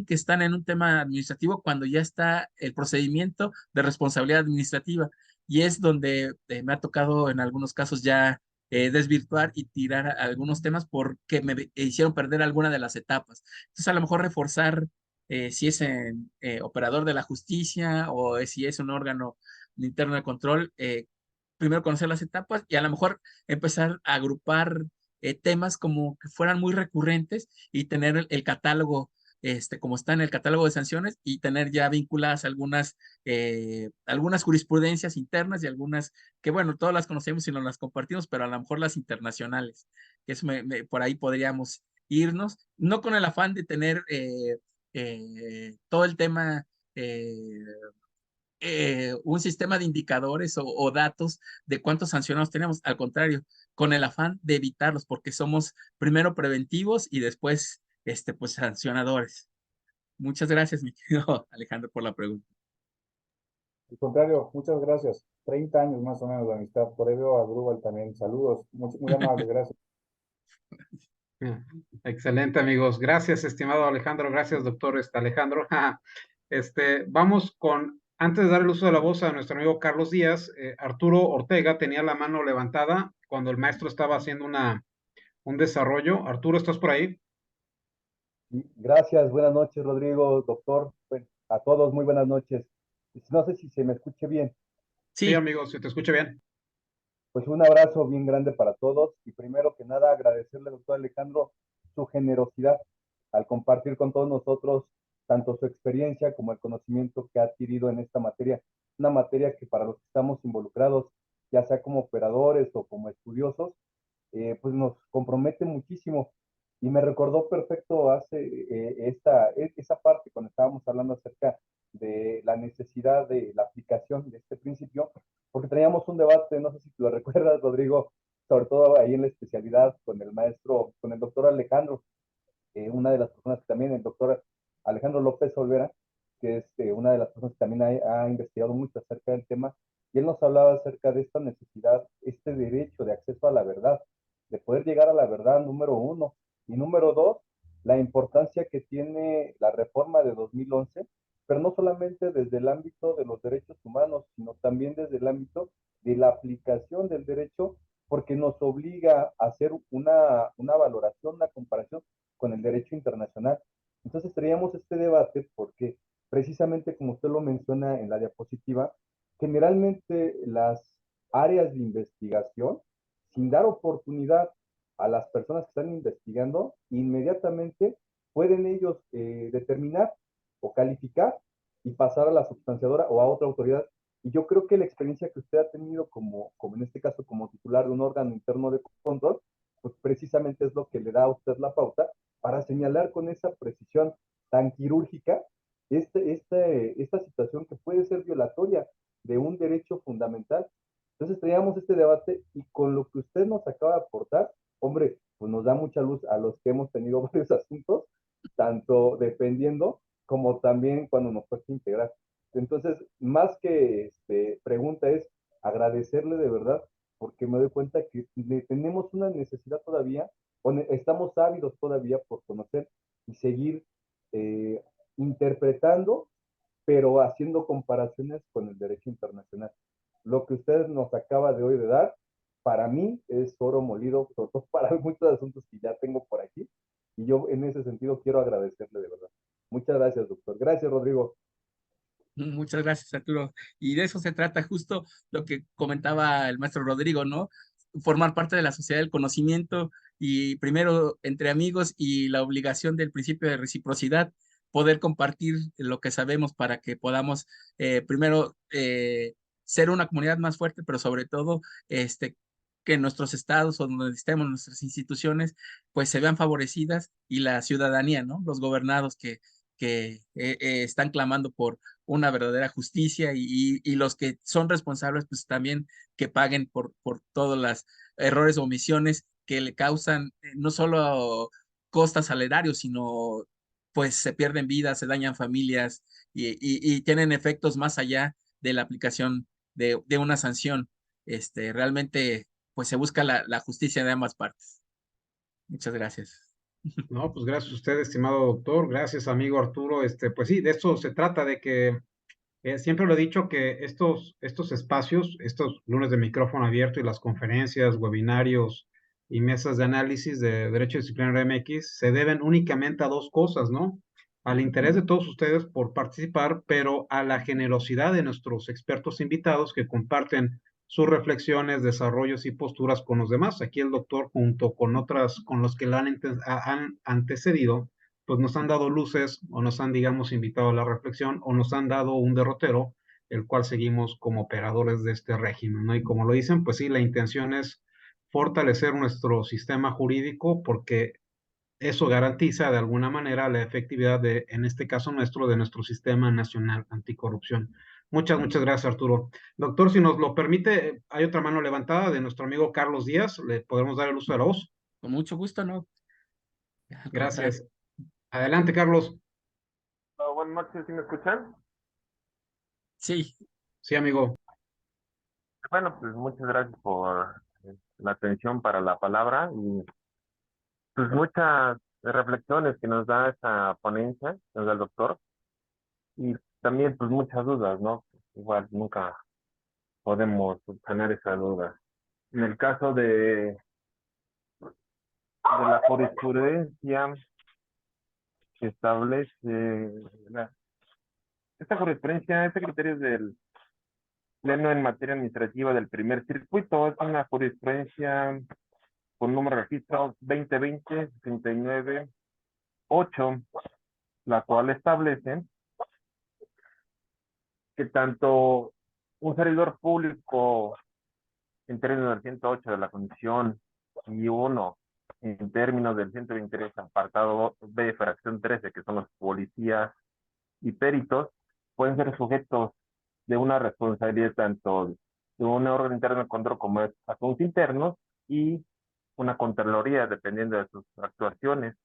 que están en un tema administrativo cuando ya está el procedimiento de responsabilidad administrativa, y es donde me ha tocado en algunos casos ya desvirtuar y tirar algunos temas porque me hicieron perder alguna de las etapas. Entonces, a lo mejor reforzar si es en operador de la justicia o si es un órgano interno de control, primero conocer las etapas y a lo mejor empezar a agrupar temas como que fueran muy recurrentes y tener el catálogo, como está en el catálogo de sanciones, y tener ya vinculadas algunas jurisprudencias internas y algunas que, bueno, todas las conocemos y no las compartimos, pero a lo mejor las internacionales, que eso por ahí podríamos irnos, no con el afán de tener todo el tema. Un sistema de indicadores o datos de cuántos sancionados tenemos. Al contrario, con el afán de evitarlos, porque somos primero preventivos y después pues sancionadores. Muchas gracias, mi querido Alejandro, por la pregunta. Al contrario, muchas gracias. 30 años más o menos de amistad. Por ello a Drupal también. Saludos. Muy amable, gracias. Excelente, amigos. Gracias, estimado Alejandro. Gracias, doctor Alejandro. Vamos con Antes de dar el uso de la voz a nuestro amigo Carlos Díaz, Arturo Ortega tenía la mano levantada cuando el maestro estaba haciendo un desarrollo. Arturo, ¿estás por ahí? Gracias, buenas noches, Rodrigo, doctor. Bueno, a todos, muy buenas noches. No sé si se me escuche bien. Sí, Sí, amigo, si te escucha bien. Pues un abrazo bien grande para todos y primero que nada agradecerle, doctor Alejandro, su generosidad al compartir con todos nosotros tanto su experiencia como el conocimiento que ha adquirido en esta materia. Una materia que para los que estamos involucrados, ya sea como operadores o como estudiosos, pues nos compromete muchísimo. Y me recordó perfecto esa parte cuando estábamos hablando acerca de la necesidad de la aplicación de este principio, porque teníamos un debate, no sé si lo recuerdas, Rodrigo, sobre todo ahí en la especialidad con el maestro, con el doctor Alejandro, una de las personas que también, el doctor Alejandro López Olvera, que es una de las personas que también ha investigado mucho acerca del tema, y él nos hablaba acerca de esta necesidad, este derecho de acceso a la verdad, de poder llegar a la verdad, número uno, y número dos, la importancia que tiene la reforma de 2011, pero no solamente desde el ámbito de los derechos humanos, sino también desde el ámbito de la aplicación del derecho, porque nos obliga a hacer una valoración, una comparación con el derecho internacional. Entonces traíamos este debate porque precisamente como usted lo menciona en la diapositiva, generalmente las áreas de investigación, sin dar oportunidad a las personas que están investigando, inmediatamente pueden ellos determinar o calificar y pasar a la substanciadora o a otra autoridad. Y yo creo que la experiencia que usted ha tenido como en este caso como titular de un órgano interno de control, pues precisamente es lo que le da a usted la pauta para señalar con esa precisión tan quirúrgica esta situación que puede ser violatoria de un derecho fundamental. Entonces traíamos este debate y con lo que usted nos acaba de aportar, hombre, pues nos da mucha luz a los que hemos tenido varios asuntos, tanto dependiendo como también cuando nos cuesta integrar. Entonces, más que pregunta es agradecerle de verdad, porque me doy cuenta que tenemos una necesidad todavía, estamos ávidos todavía por conocer y seguir eh, interpretando, pero haciendo comparaciones con el derecho internacional. Lo que usted nos acaba de hoy de dar, para mí es oro molido, sobre todo para muchos asuntos que ya tengo por aquí, y yo en ese sentido quiero agradecerle de verdad. Muchas gracias, doctor. Gracias, Rodrigo. muchas gracias, Arturo. Y de eso se trata justo lo que comentaba el maestro Rodrigo, ¿no? Formar parte de la sociedad del conocimiento y primero entre amigos y la obligación del principio de reciprocidad, poder compartir lo que sabemos para que podamos primero ser una comunidad más fuerte, pero sobre todo que nuestros estados o donde estemos, nuestras instituciones, pues se vean favorecidas y la ciudadanía, ¿no? Los gobernados que están clamando por una verdadera justicia y los que son responsables, pues también que paguen por todos los errores o omisiones que le causan no solo costas salarios, sino pues se pierden vidas, se dañan familias y tienen efectos más allá de la aplicación de una sanción. Realmente, pues se busca la justicia de ambas partes. Muchas gracias. No, pues gracias a usted, estimado doctor. Gracias, amigo Arturo. Pues sí, de eso se trata, de que siempre lo he dicho que estos espacios, estos lunes de micrófono abierto y las conferencias, webinarios y mesas de análisis de Derecho Disciplinario MX se deben únicamente a dos cosas, ¿no? Al interés de todos ustedes por participar, pero a la generosidad de nuestros expertos invitados que comparten sus reflexiones, desarrollos y posturas con los demás. Aquí el doctor, junto con con los que le han antecedido, pues nos han dado luces o nos han, digamos, invitado a la reflexión o nos han dado un derrotero, el cual seguimos como operadores de este régimen, ¿no? Y como lo dicen, pues sí, la intención es fortalecer nuestro sistema jurídico porque eso garantiza de alguna manera la efectividad de, en este caso nuestro, de nuestro sistema nacional anticorrupción. Muchas gracias, Arturo. Doctor, si nos lo permite, hay otra mano levantada de nuestro amigo Carlos Díaz. Le podemos dar el uso de la voz. Con mucho gusto, ¿no? Al contrario. Gracias. Adelante, Carlos. Buenas noches, ¿sí me escuchan? Sí, Sí, amigo. Bueno, pues muchas gracias por la atención para la palabra y pues muchas reflexiones que nos da esta ponencia, que nos da el doctor, y también pues muchas dudas, ¿no? igual nunca podemos subsanar esa duda. En el caso de la jurisprudencia que establece esta jurisprudencia, este criterio es del Pleno en materia administrativa del primer circuito, es una jurisprudencia con número de registro 2020-69-8, la cual establece que tanto un servidor público en términos del 108 de la Constitución y uno en términos del 123 apartado B, fracción 13, que son los policías y peritos, pueden ser sujetos de una responsabilidad tanto de un órgano interno de control como es asuntos internos y una contraloría dependiendo de sus actuaciones,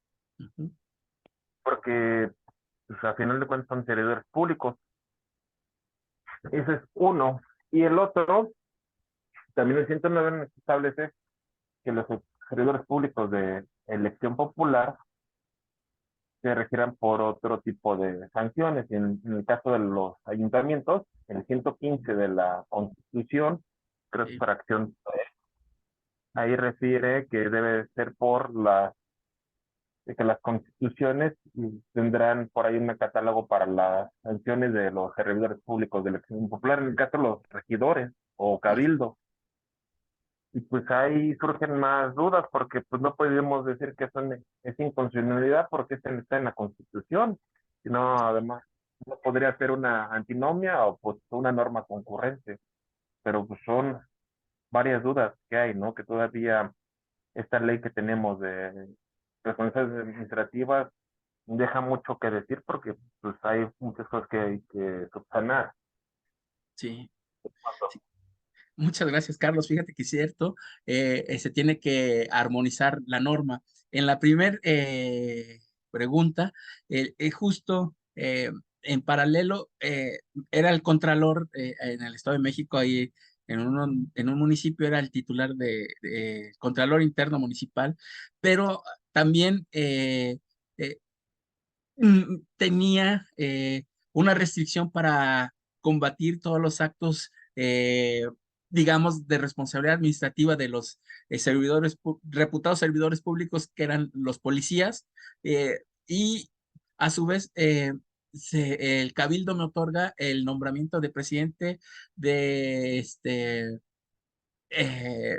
porque pues, a final de cuentas son servidores públicos. Ese es uno. Y el otro, también el 109 establece que los servidores públicos de elección popular se regirán por otro tipo de sanciones. En el caso de los ayuntamientos, el 115 de la Constitución, creo que es fracción 3, ahí refiere que debe ser por que las constituciones tendrán por ahí un catálogo para las sanciones de los servidores públicos de elección popular, en el caso de los regidores o cabildos. Y pues ahí surgen más dudas porque pues no podemos decir que es inconstitucionalidad porque está en la Constitución, sino además no podría ser una antinomia o pues una norma concurrente, pero pues son varias dudas que hay, ¿no? Que todavía esta ley que tenemos de responsabilidades administrativas deja mucho que decir porque pues hay muchas cosas que hay que subsanar. Sí. Sí. Muchas gracias, Carlos. Fíjate que es cierto, se tiene que armonizar la norma. En la primera pregunta, justo en paralelo, era el contralor en el Estado de México, ahí en un municipio era el titular de Contralor Interno Municipal, pero también eh, tenía una restricción para combatir todos los actos, digamos, de responsabilidad administrativa de los reputados servidores públicos que eran los policías, y a su vez el Cabildo me otorga el nombramiento de presidente de eh,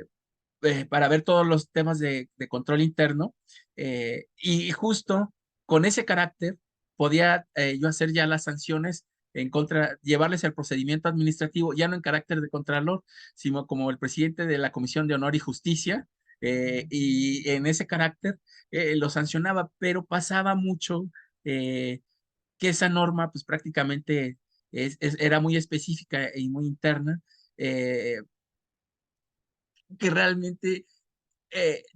para ver todos los temas de control interno, y justo con ese carácter podía yo hacer ya las sanciones en contra, llevarles el procedimiento administrativo, ya no en carácter de contralor, sino como el presidente de la Comisión de Honor y Justicia, y en ese carácter lo sancionaba, pero pasaba mucho que esa norma pues prácticamente era muy específica y muy interna, eh, que realmente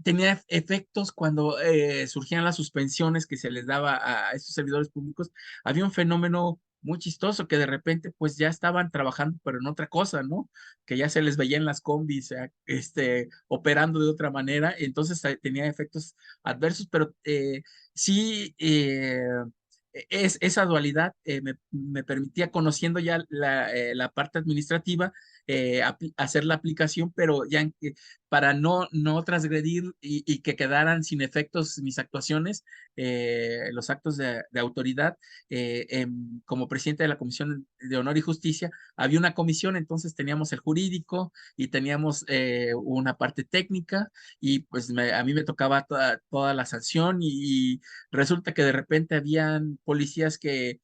tenía efectos cuando surgían las suspensiones que se les daba a estos servidores públicos. Había un fenómeno muy chistoso que de repente pues ya estaban trabajando pero en otra cosa, ¿no? Que ya se les veía en las combis, operando de otra manera, entonces tenía efectos adversos, pero sí, esa dualidad me permitía, conociendo ya la parte administrativa, hacer la aplicación, pero ya para no transgredir y que quedaran sin efectos mis actuaciones, los actos de autoridad. Como presidente de la Comisión de Honor y Justicia, había una comisión, entonces teníamos el jurídico y teníamos una parte técnica, y pues a mí me tocaba toda la sanción, y resulta que de repente habían policías que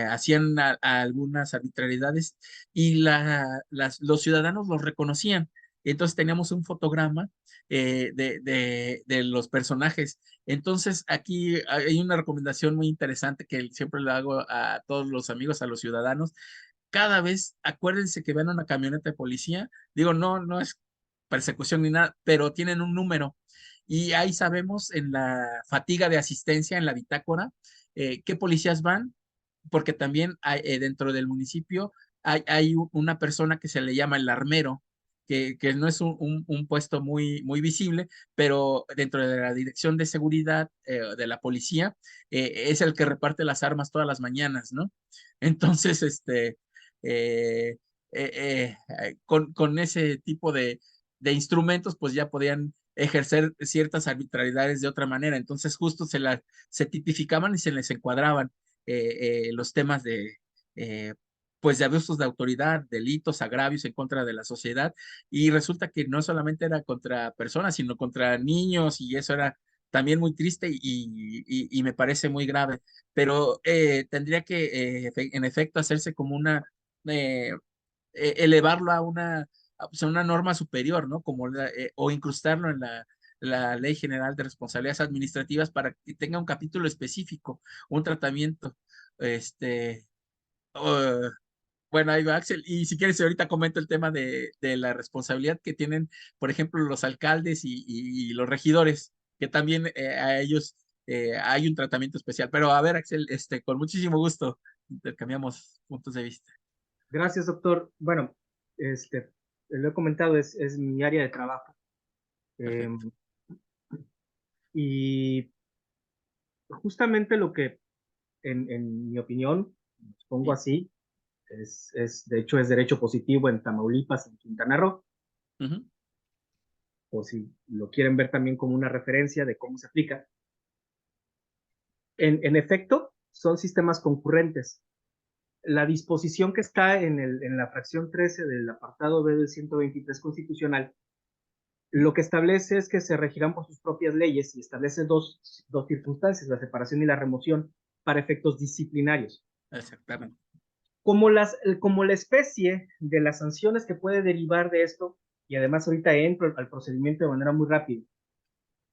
hacían algunas arbitrariedades, y los ciudadanos los reconocían. Entonces teníamos un fotograma de los personajes. Entonces aquí hay una recomendación muy interesante que siempre le hago a todos los amigos, a los ciudadanos. Cada vez acuérdense que ven una camioneta de policía, digo, no es persecución ni nada, pero tienen un número, y ahí sabemos en la fatiga de asistencia, en la bitácora, qué policías van, porque también dentro del municipio hay una persona que se le llama el armero, que no es un puesto muy visible, pero dentro de la dirección de seguridad de la policía, es el que reparte las armas todas las mañanas, ¿no? Entonces, con ese tipo de instrumentos, pues ya podían ejercer ciertas arbitrariedades de otra manera. Entonces justo se tipificaban y se les encuadraban los temas pues de abusos de autoridad, delitos, agravios en contra de la sociedad, y resulta que no solamente era contra personas, sino contra niños, y eso era también muy triste y me parece muy grave, pero tendría que en efecto hacerse como elevarlo a una norma superior, ¿no? O incrustarlo en la Ley General de Responsabilidades Administrativas para que tenga un capítulo específico, un tratamiento, uh, bueno, ahí va Axel. Y si quieres, ahorita comento el tema de la responsabilidad que tienen, por ejemplo, los alcaldes y los regidores, que también a ellos hay un tratamiento especial. Pero a ver, Axel, con muchísimo gusto intercambiamos puntos de vista. Gracias, doctor. Bueno, lo he comentado, es mi área de trabajo. Y justamente lo que, en mi opinión, pongo así, de hecho, es derecho positivo en Tamaulipas, en Quintana Roo, o si lo quieren ver también como una referencia de cómo se aplica. En efecto, son sistemas concurrentes. La disposición que está en la fracción 13 del apartado B del 123 constitucional, lo que establece es que se regirán por sus propias leyes y establece dos circunstancias, la separación y la remoción, para efectos disciplinarios. Exactamente. Como la especie de las sanciones que puede derivar de esto, y además ahorita entro al procedimiento de manera muy rápida.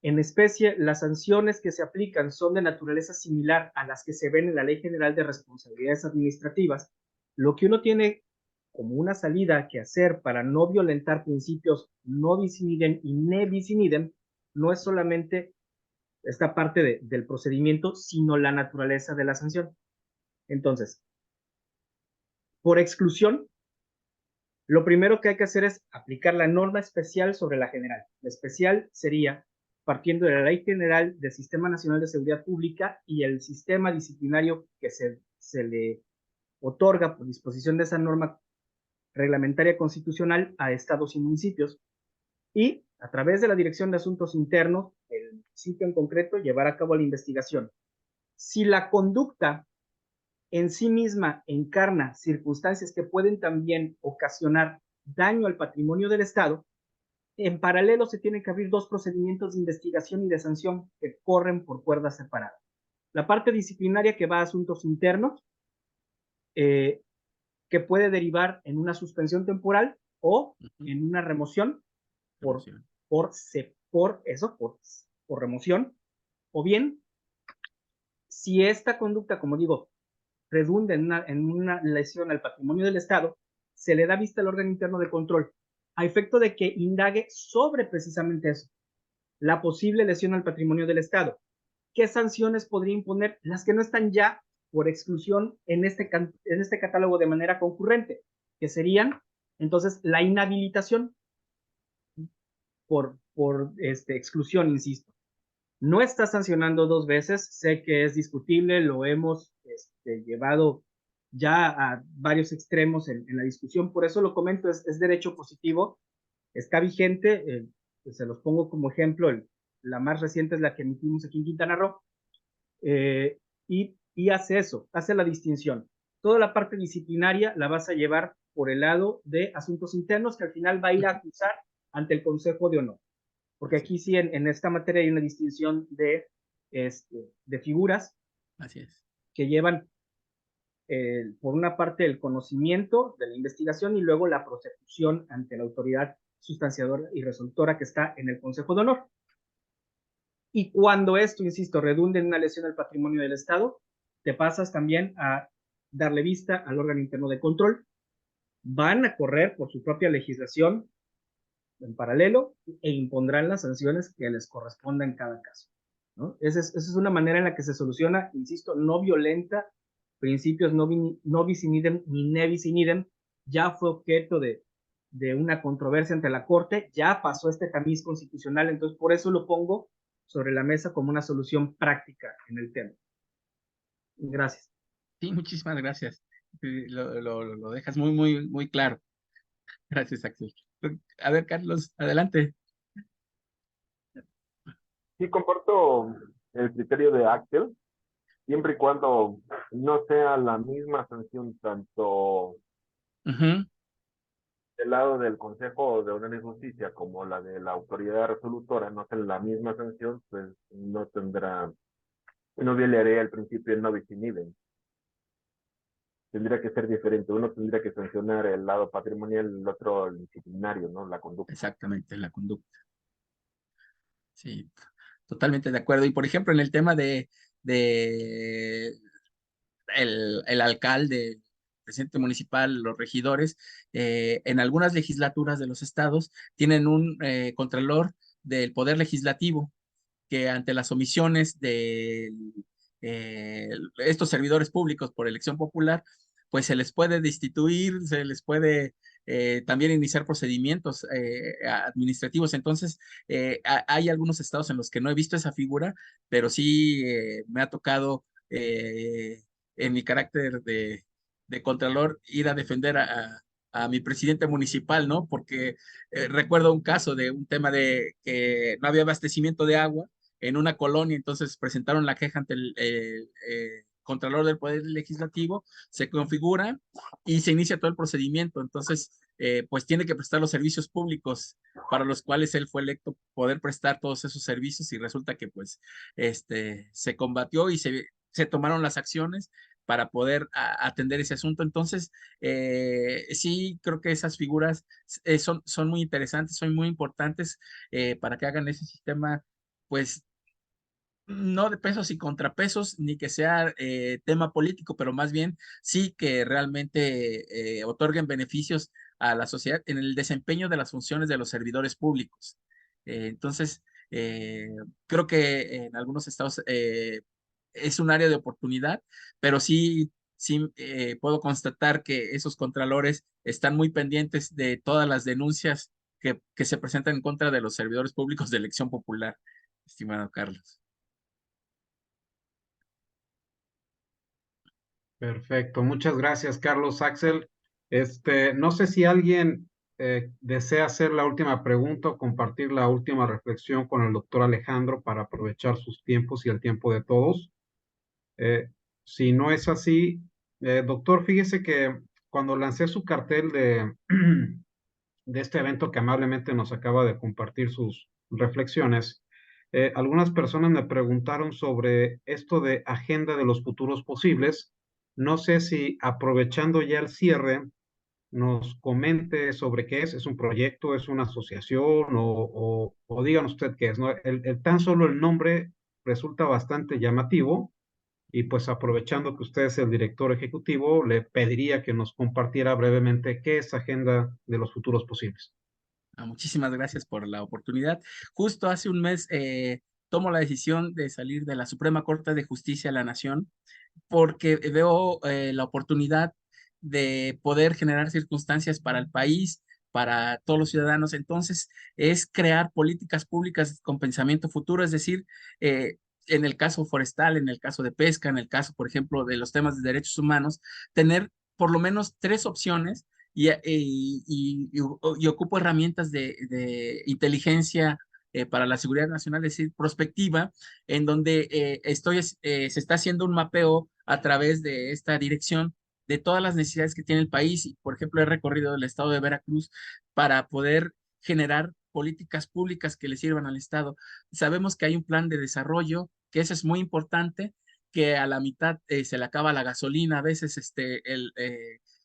En especie, las sanciones que se aplican son de naturaleza similar a las que se ven en la Ley General de Responsabilidades Administrativas. Lo que uno tiene como una salida que hacer para no violentar principios no bis in idem y ne bis in idem no es solamente esta parte del procedimiento, sino la naturaleza de la sanción. Entonces, por exclusión, lo primero que hay que hacer es aplicar la norma especial sobre la general. La especial sería partiendo de la Ley General del Sistema Nacional de Seguridad Pública y el sistema disciplinario que se le otorga por disposición de esa norma reglamentaria constitucional a estados y municipios, y a través de la Dirección de Asuntos Internos, el municipio en concreto, llevar a cabo la investigación. Si la conducta en sí misma encarna circunstancias que pueden también ocasionar daño al patrimonio del Estado, en paralelo se tienen que abrir dos procedimientos de investigación y de sanción que corren por cuerdas separadas. La parte disciplinaria que va a asuntos internos, que puede derivar en una suspensión temporal o en una remoción por remoción, o bien, si esta conducta, como digo, redunda en una lesión al patrimonio del Estado, se le da vista al órgano interno de control, a efecto de que indague sobre precisamente eso, la posible lesión al patrimonio del Estado. ¿Qué sanciones podría imponer? Las que no están ya por exclusión en este catálogo de manera concurrente, que serían entonces la inhabilitación por exclusión, insisto. No está sancionando dos veces, sé que es discutible, lo hemos llevado ya a varios extremos en la discusión, por eso lo comento, es derecho positivo, está vigente, se los pongo como ejemplo, la más reciente es la que emitimos aquí en Quintana Roo, y hace eso, hace la distinción. Toda la parte disciplinaria la vas a llevar por el lado de asuntos internos, que al final va a ir a acusar ante el Consejo de Honor. Porque aquí sí, en esta materia hay una distinción de figuras. Así es. Que llevan, por una parte, el conocimiento de la investigación y luego la prosecución ante la autoridad sustanciadora y resolutora que está en el Consejo de Honor. Y cuando esto, insisto, redunde en una lesión al patrimonio del Estado, te pasas también a darle vista al órgano interno de control. Van a correr por su propia legislación en paralelo e impondrán las sanciones que les corresponda en cada caso, ¿no? Esa es una manera en la que se soluciona, insisto, no violenta principios no bis in idem ni ne bis in idem. Ya fue objeto de una controversia ante la Corte, ya pasó este tamiz constitucional, entonces por eso lo pongo sobre la mesa como una solución práctica en el tema. Gracias. Sí, muchísimas gracias. Sí, lo dejas muy claro. Gracias, Axel. A ver, Carlos, adelante. Sí, comparto el criterio de Axel, siempre y cuando no sea la misma sanción tanto Ujú, del lado del Consejo de Orden y Justicia como la de la autoridad resolutora, no sea la misma sanción, pues no violaría el principio de no bis in idem. Tendría que ser diferente. Uno tendría que sancionar el lado patrimonial, el otro el disciplinario, ¿no? La conducta. exactamente, la conducta. Sí, totalmente de acuerdo. Y por ejemplo, en el tema de el alcalde, el presidente municipal, los regidores, en algunas legislaturas de los estados tienen un contralor del poder legislativo que ante las omisiones de estos servidores públicos por elección popular, pues se les puede destituir, se les puede también iniciar procedimientos administrativos. Entonces, hay algunos estados en los que no he visto esa figura, pero sí me ha tocado en mi carácter de contralor ir a defender a mi presidente municipal, ¿no? Porque recuerdo un caso de un tema de que no había abastecimiento de agua en una colonia, entonces presentaron la queja ante el Contralor del Poder Legislativo, se configura y se inicia todo el procedimiento. Entonces, pues tiene que prestar los servicios públicos para los cuales él fue electo, poder prestar todos esos servicios y resulta que pues se combatió y se tomaron las acciones para poder atender ese asunto. Entonces, sí, creo que esas figuras son muy interesantes, son muy importantes para que hagan ese sistema, pues no de pesos y contrapesos, ni que sea tema político, pero más bien sí que realmente otorguen beneficios a la sociedad en el desempeño de las funciones de los servidores públicos. Entonces, creo que en algunos estados es un área de oportunidad, pero sí puedo constatar que esos contralores están muy pendientes de todas las denuncias que se presentan en contra de los servidores públicos de elección popular, estimado Carlos. Perfecto, muchas gracias, Carlos Axel. No sé si alguien desea hacer la última pregunta o compartir la última reflexión con el doctor Alejandro para aprovechar sus tiempos y el tiempo de todos. Eh, si no es así, doctor, fíjese que cuando lancé su cartel de este evento que amablemente nos acaba de compartir sus reflexiones, algunas personas me preguntaron sobre esto de agenda de los futuros posibles. No sé si aprovechando ya el cierre, nos comente sobre qué es un proyecto, es una asociación o digan usted qué es, ¿no? Tan solo el nombre resulta bastante llamativo y pues aprovechando que usted es el director ejecutivo, le pediría que nos compartiera brevemente qué es Agenda de los Futuros Posibles. Muchísimas gracias por la oportunidad. Justo hace un mes tomo la decisión de salir de la Suprema Corte de Justicia de la Nación porque veo la oportunidad de poder generar circunstancias para el país, para todos los ciudadanos. Entonces, es crear políticas públicas con pensamiento futuro, es decir, eh, en el caso forestal, en el caso de pesca, en el caso, por ejemplo, de los temas de derechos humanos, tener por lo menos tres opciones y ocupo herramientas de inteligencia para la seguridad nacional, es decir, prospectiva, en donde se está haciendo un mapeo a través de esta dirección de todas las necesidades que tiene el país. Y, por ejemplo, he recorrido el estado de Veracruz para poder generar políticas públicas que le sirvan al Estado. Sabemos que hay un plan de desarrollo, que eso es muy importante, que a la mitad se le acaba la gasolina, a veces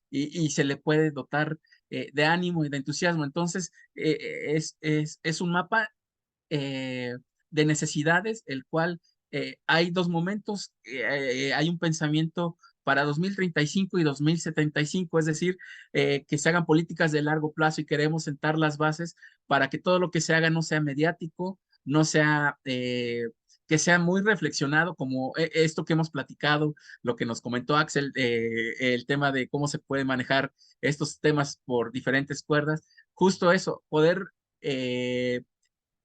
y se le puede dotar de ánimo y de entusiasmo. Entonces, es un mapa eh, de necesidades, el cual hay dos momentos, hay un pensamiento para 2035 y 2075, es decir, que se hagan políticas de largo plazo y queremos sentar las bases para que todo lo que se haga no sea mediático, no sea, que sea muy reflexionado, como esto que hemos platicado, lo que nos comentó Axel, el tema de cómo se puede manejar estos temas por diferentes cuerdas, justo eso, poder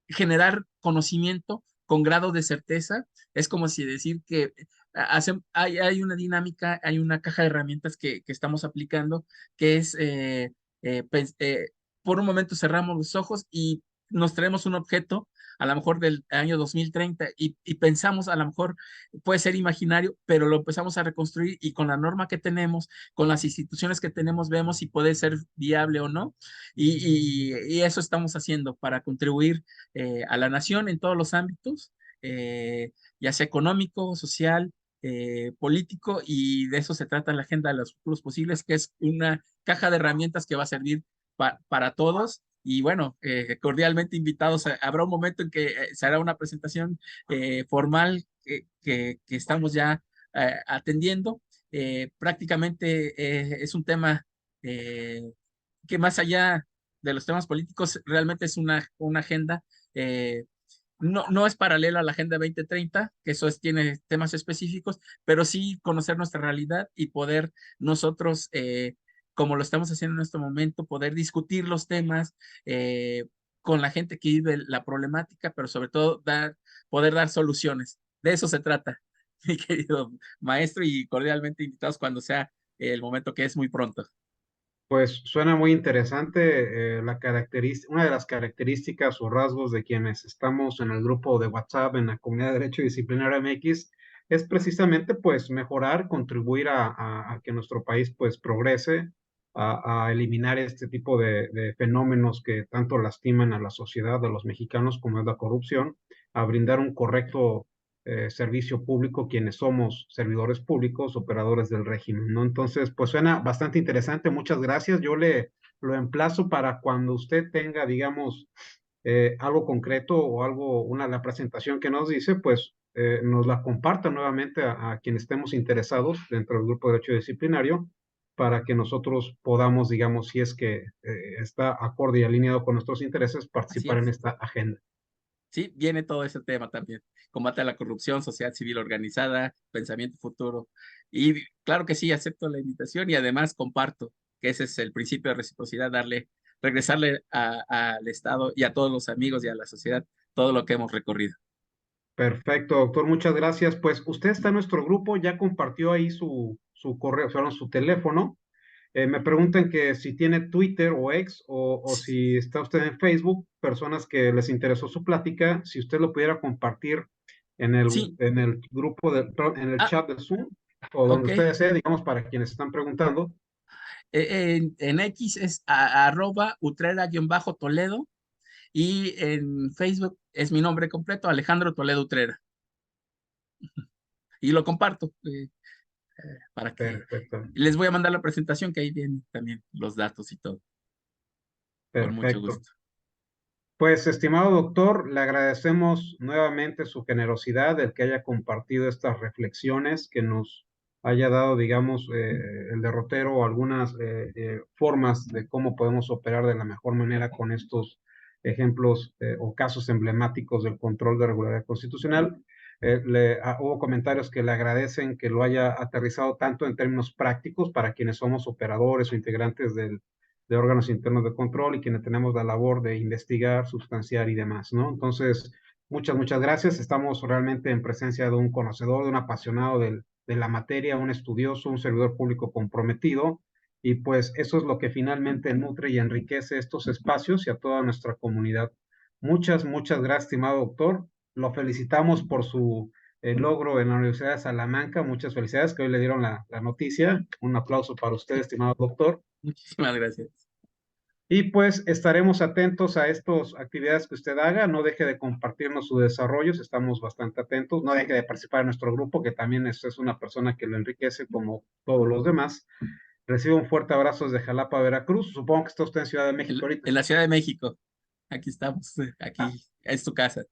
generar conocimiento con grado de certeza. Es como si decir que hay una dinámica, hay una caja de herramientas que estamos aplicando, que es, por un momento cerramos los ojos y nos traemos un objeto, a lo mejor del año 2030, y pensamos, a lo mejor puede ser imaginario, pero lo empezamos a reconstruir y con la norma que tenemos, con las instituciones que tenemos, vemos si puede ser viable o no. Y eso estamos haciendo para contribuir a la nación en todos los ámbitos, ya sea económico, social, político, y de eso se trata la Agenda de los Futuros Posibles, que es una caja de herramientas que va a servir para todos. Y bueno, cordialmente invitados. Habrá un momento en que se hará una presentación formal que estamos ya atendiendo. Prácticamente es un tema que más allá de los temas políticos, realmente es una agenda. No es paralela a la Agenda 2030, que eso tiene temas específicos, pero sí conocer nuestra realidad y poder nosotros, como lo estamos haciendo en este momento, poder discutir los temas con la gente que vive la problemática, pero sobre todo poder dar soluciones. De eso se trata, mi querido maestro, y cordialmente invitados cuando sea el momento, que es muy pronto. Pues suena muy interesante una de las características o rasgos de quienes estamos en el grupo de WhatsApp en la comunidad de Derecho Disciplinario MX es precisamente pues mejorar, contribuir a que nuestro país pues progrese, a eliminar este tipo de fenómenos que tanto lastiman a la sociedad, a los mexicanos, como es la corrupción, a brindar un correcto servicio público, quienes somos servidores públicos, operadores del régimen, ¿no? Entonces, pues suena bastante interesante, muchas gracias. Yo lo emplazo para cuando usted tenga, digamos, algo concreto o la presentación que nos dice, pues nos la comparta nuevamente a quienes estemos interesados dentro del grupo de Derecho Disciplinario, para que nosotros podamos, digamos, si es que está acorde y alineado con nuestros intereses, Así participar en es. esta agenda. Sí, viene todo ese tema también. Combate a la corrupción, sociedad civil organizada, pensamiento futuro. Y claro que sí, acepto la invitación y además comparto que ese es el principio de reciprocidad, regresarle al Estado y a todos los amigos y a la sociedad todo lo que hemos recorrido. Perfecto, doctor, muchas gracias. Pues usted está en nuestro grupo, ya compartió ahí su correo, o su teléfono. Me preguntan que si tiene Twitter o X o si está usted en Facebook, personas que les interesó su plática, si usted lo pudiera compartir Sí, en el grupo, en el chat de Zoom o donde ok. usted desee, digamos, para quienes están preguntando. En X es @Utrera-Toledo, y en Facebook es mi nombre completo, Alejandro Toledo Utrera. Y lo comparto para que Perfecto, les voy a mandar la presentación, que ahí vienen también los datos y todo, con mucho perfecto. gusto. Pues, estimado doctor, le agradecemos nuevamente su generosidad, el que haya compartido estas reflexiones, que nos haya dado, digamos, el derrotero o algunas formas de cómo podemos operar de la mejor manera con estos ejemplos o casos emblemáticos del control de regularidad constitucional. Hubo comentarios que le agradecen que lo haya aterrizado tanto en términos prácticos para quienes somos operadores o integrantes de órganos internos de control y quienes tenemos la labor de investigar, sustanciar y demás, ¿no? Entonces, muchas gracias. Estamos realmente en presencia de un conocedor, de un apasionado de la materia, un estudioso, un servidor público comprometido, y pues eso es lo que finalmente nutre y enriquece estos espacios y a toda nuestra comunidad. Muchas gracias, estimado doctor. Lo felicitamos por su logro en la Universidad de Salamanca. Muchas felicidades, que hoy le dieron la noticia. Un aplauso para usted, estimado doctor. Muchísimas gracias. Y pues estaremos atentos a estas actividades que usted haga. No deje de compartirnos sus desarrollos, estamos bastante atentos. No deje de participar en nuestro grupo, que también es una persona que lo enriquece como todos los demás. Recibo un fuerte abrazo desde Jalapa, Veracruz. Supongo que está usted en Ciudad de México ahorita. En la Ciudad de México, aquí estamos, Ah, aquí es tu casa.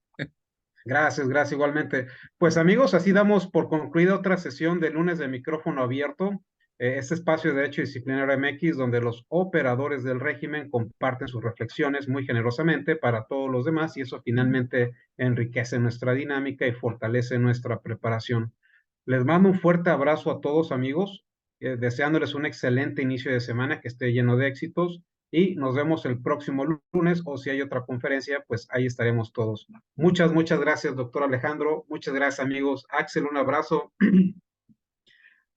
gracias igualmente. Pues amigos, así damos por concluida otra sesión de lunes de micrófono abierto. Este espacio de Derecho Disciplinario MX, donde los operadores del régimen comparten sus reflexiones muy generosamente para todos los demás, y eso finalmente enriquece nuestra dinámica y fortalece nuestra preparación. Les mando un fuerte abrazo a todos, amigos, deseándoles un excelente inicio de semana, que esté lleno de éxitos, y nos vemos el próximo lunes, o si hay otra conferencia, pues ahí estaremos todos. Muchas gracias, doctor Alejandro. Muchas gracias, amigos. Axel, un abrazo.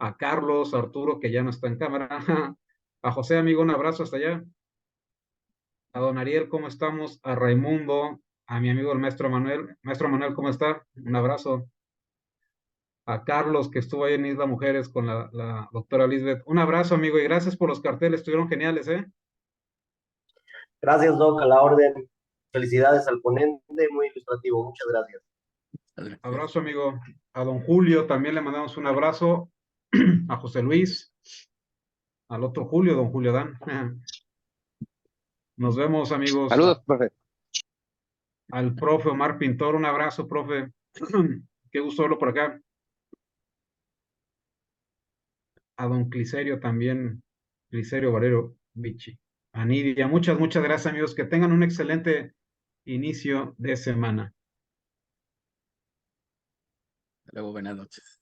A Carlos, a Arturo, que ya no está en cámara. A José, amigo, un abrazo hasta allá. A don Ariel, ¿cómo estamos? A Raimundo, a mi amigo el maestro Manuel. Maestro Manuel, ¿cómo está? Un abrazo. A Carlos, que estuvo ahí en Isla Mujeres con la doctora Lisbeth. Un abrazo, amigo, y gracias por los carteles, estuvieron geniales, ¿eh? Gracias, Doc, a la orden. Felicidades al ponente, muy ilustrativo. Muchas gracias. Abrazo, amigo. A don Julio también le mandamos un abrazo. A José Luis. Al otro Julio, don Julio Dan. Nos vemos, amigos. Saludos, profe. Al profe Omar Pintor, un abrazo, profe. Qué gusto verlo por acá. A don Cliserio también, Cliserio Valero Vichy. A Nidia, muchas gracias, amigos. Que tengan un excelente inicio de semana. Hasta luego, buenas noches.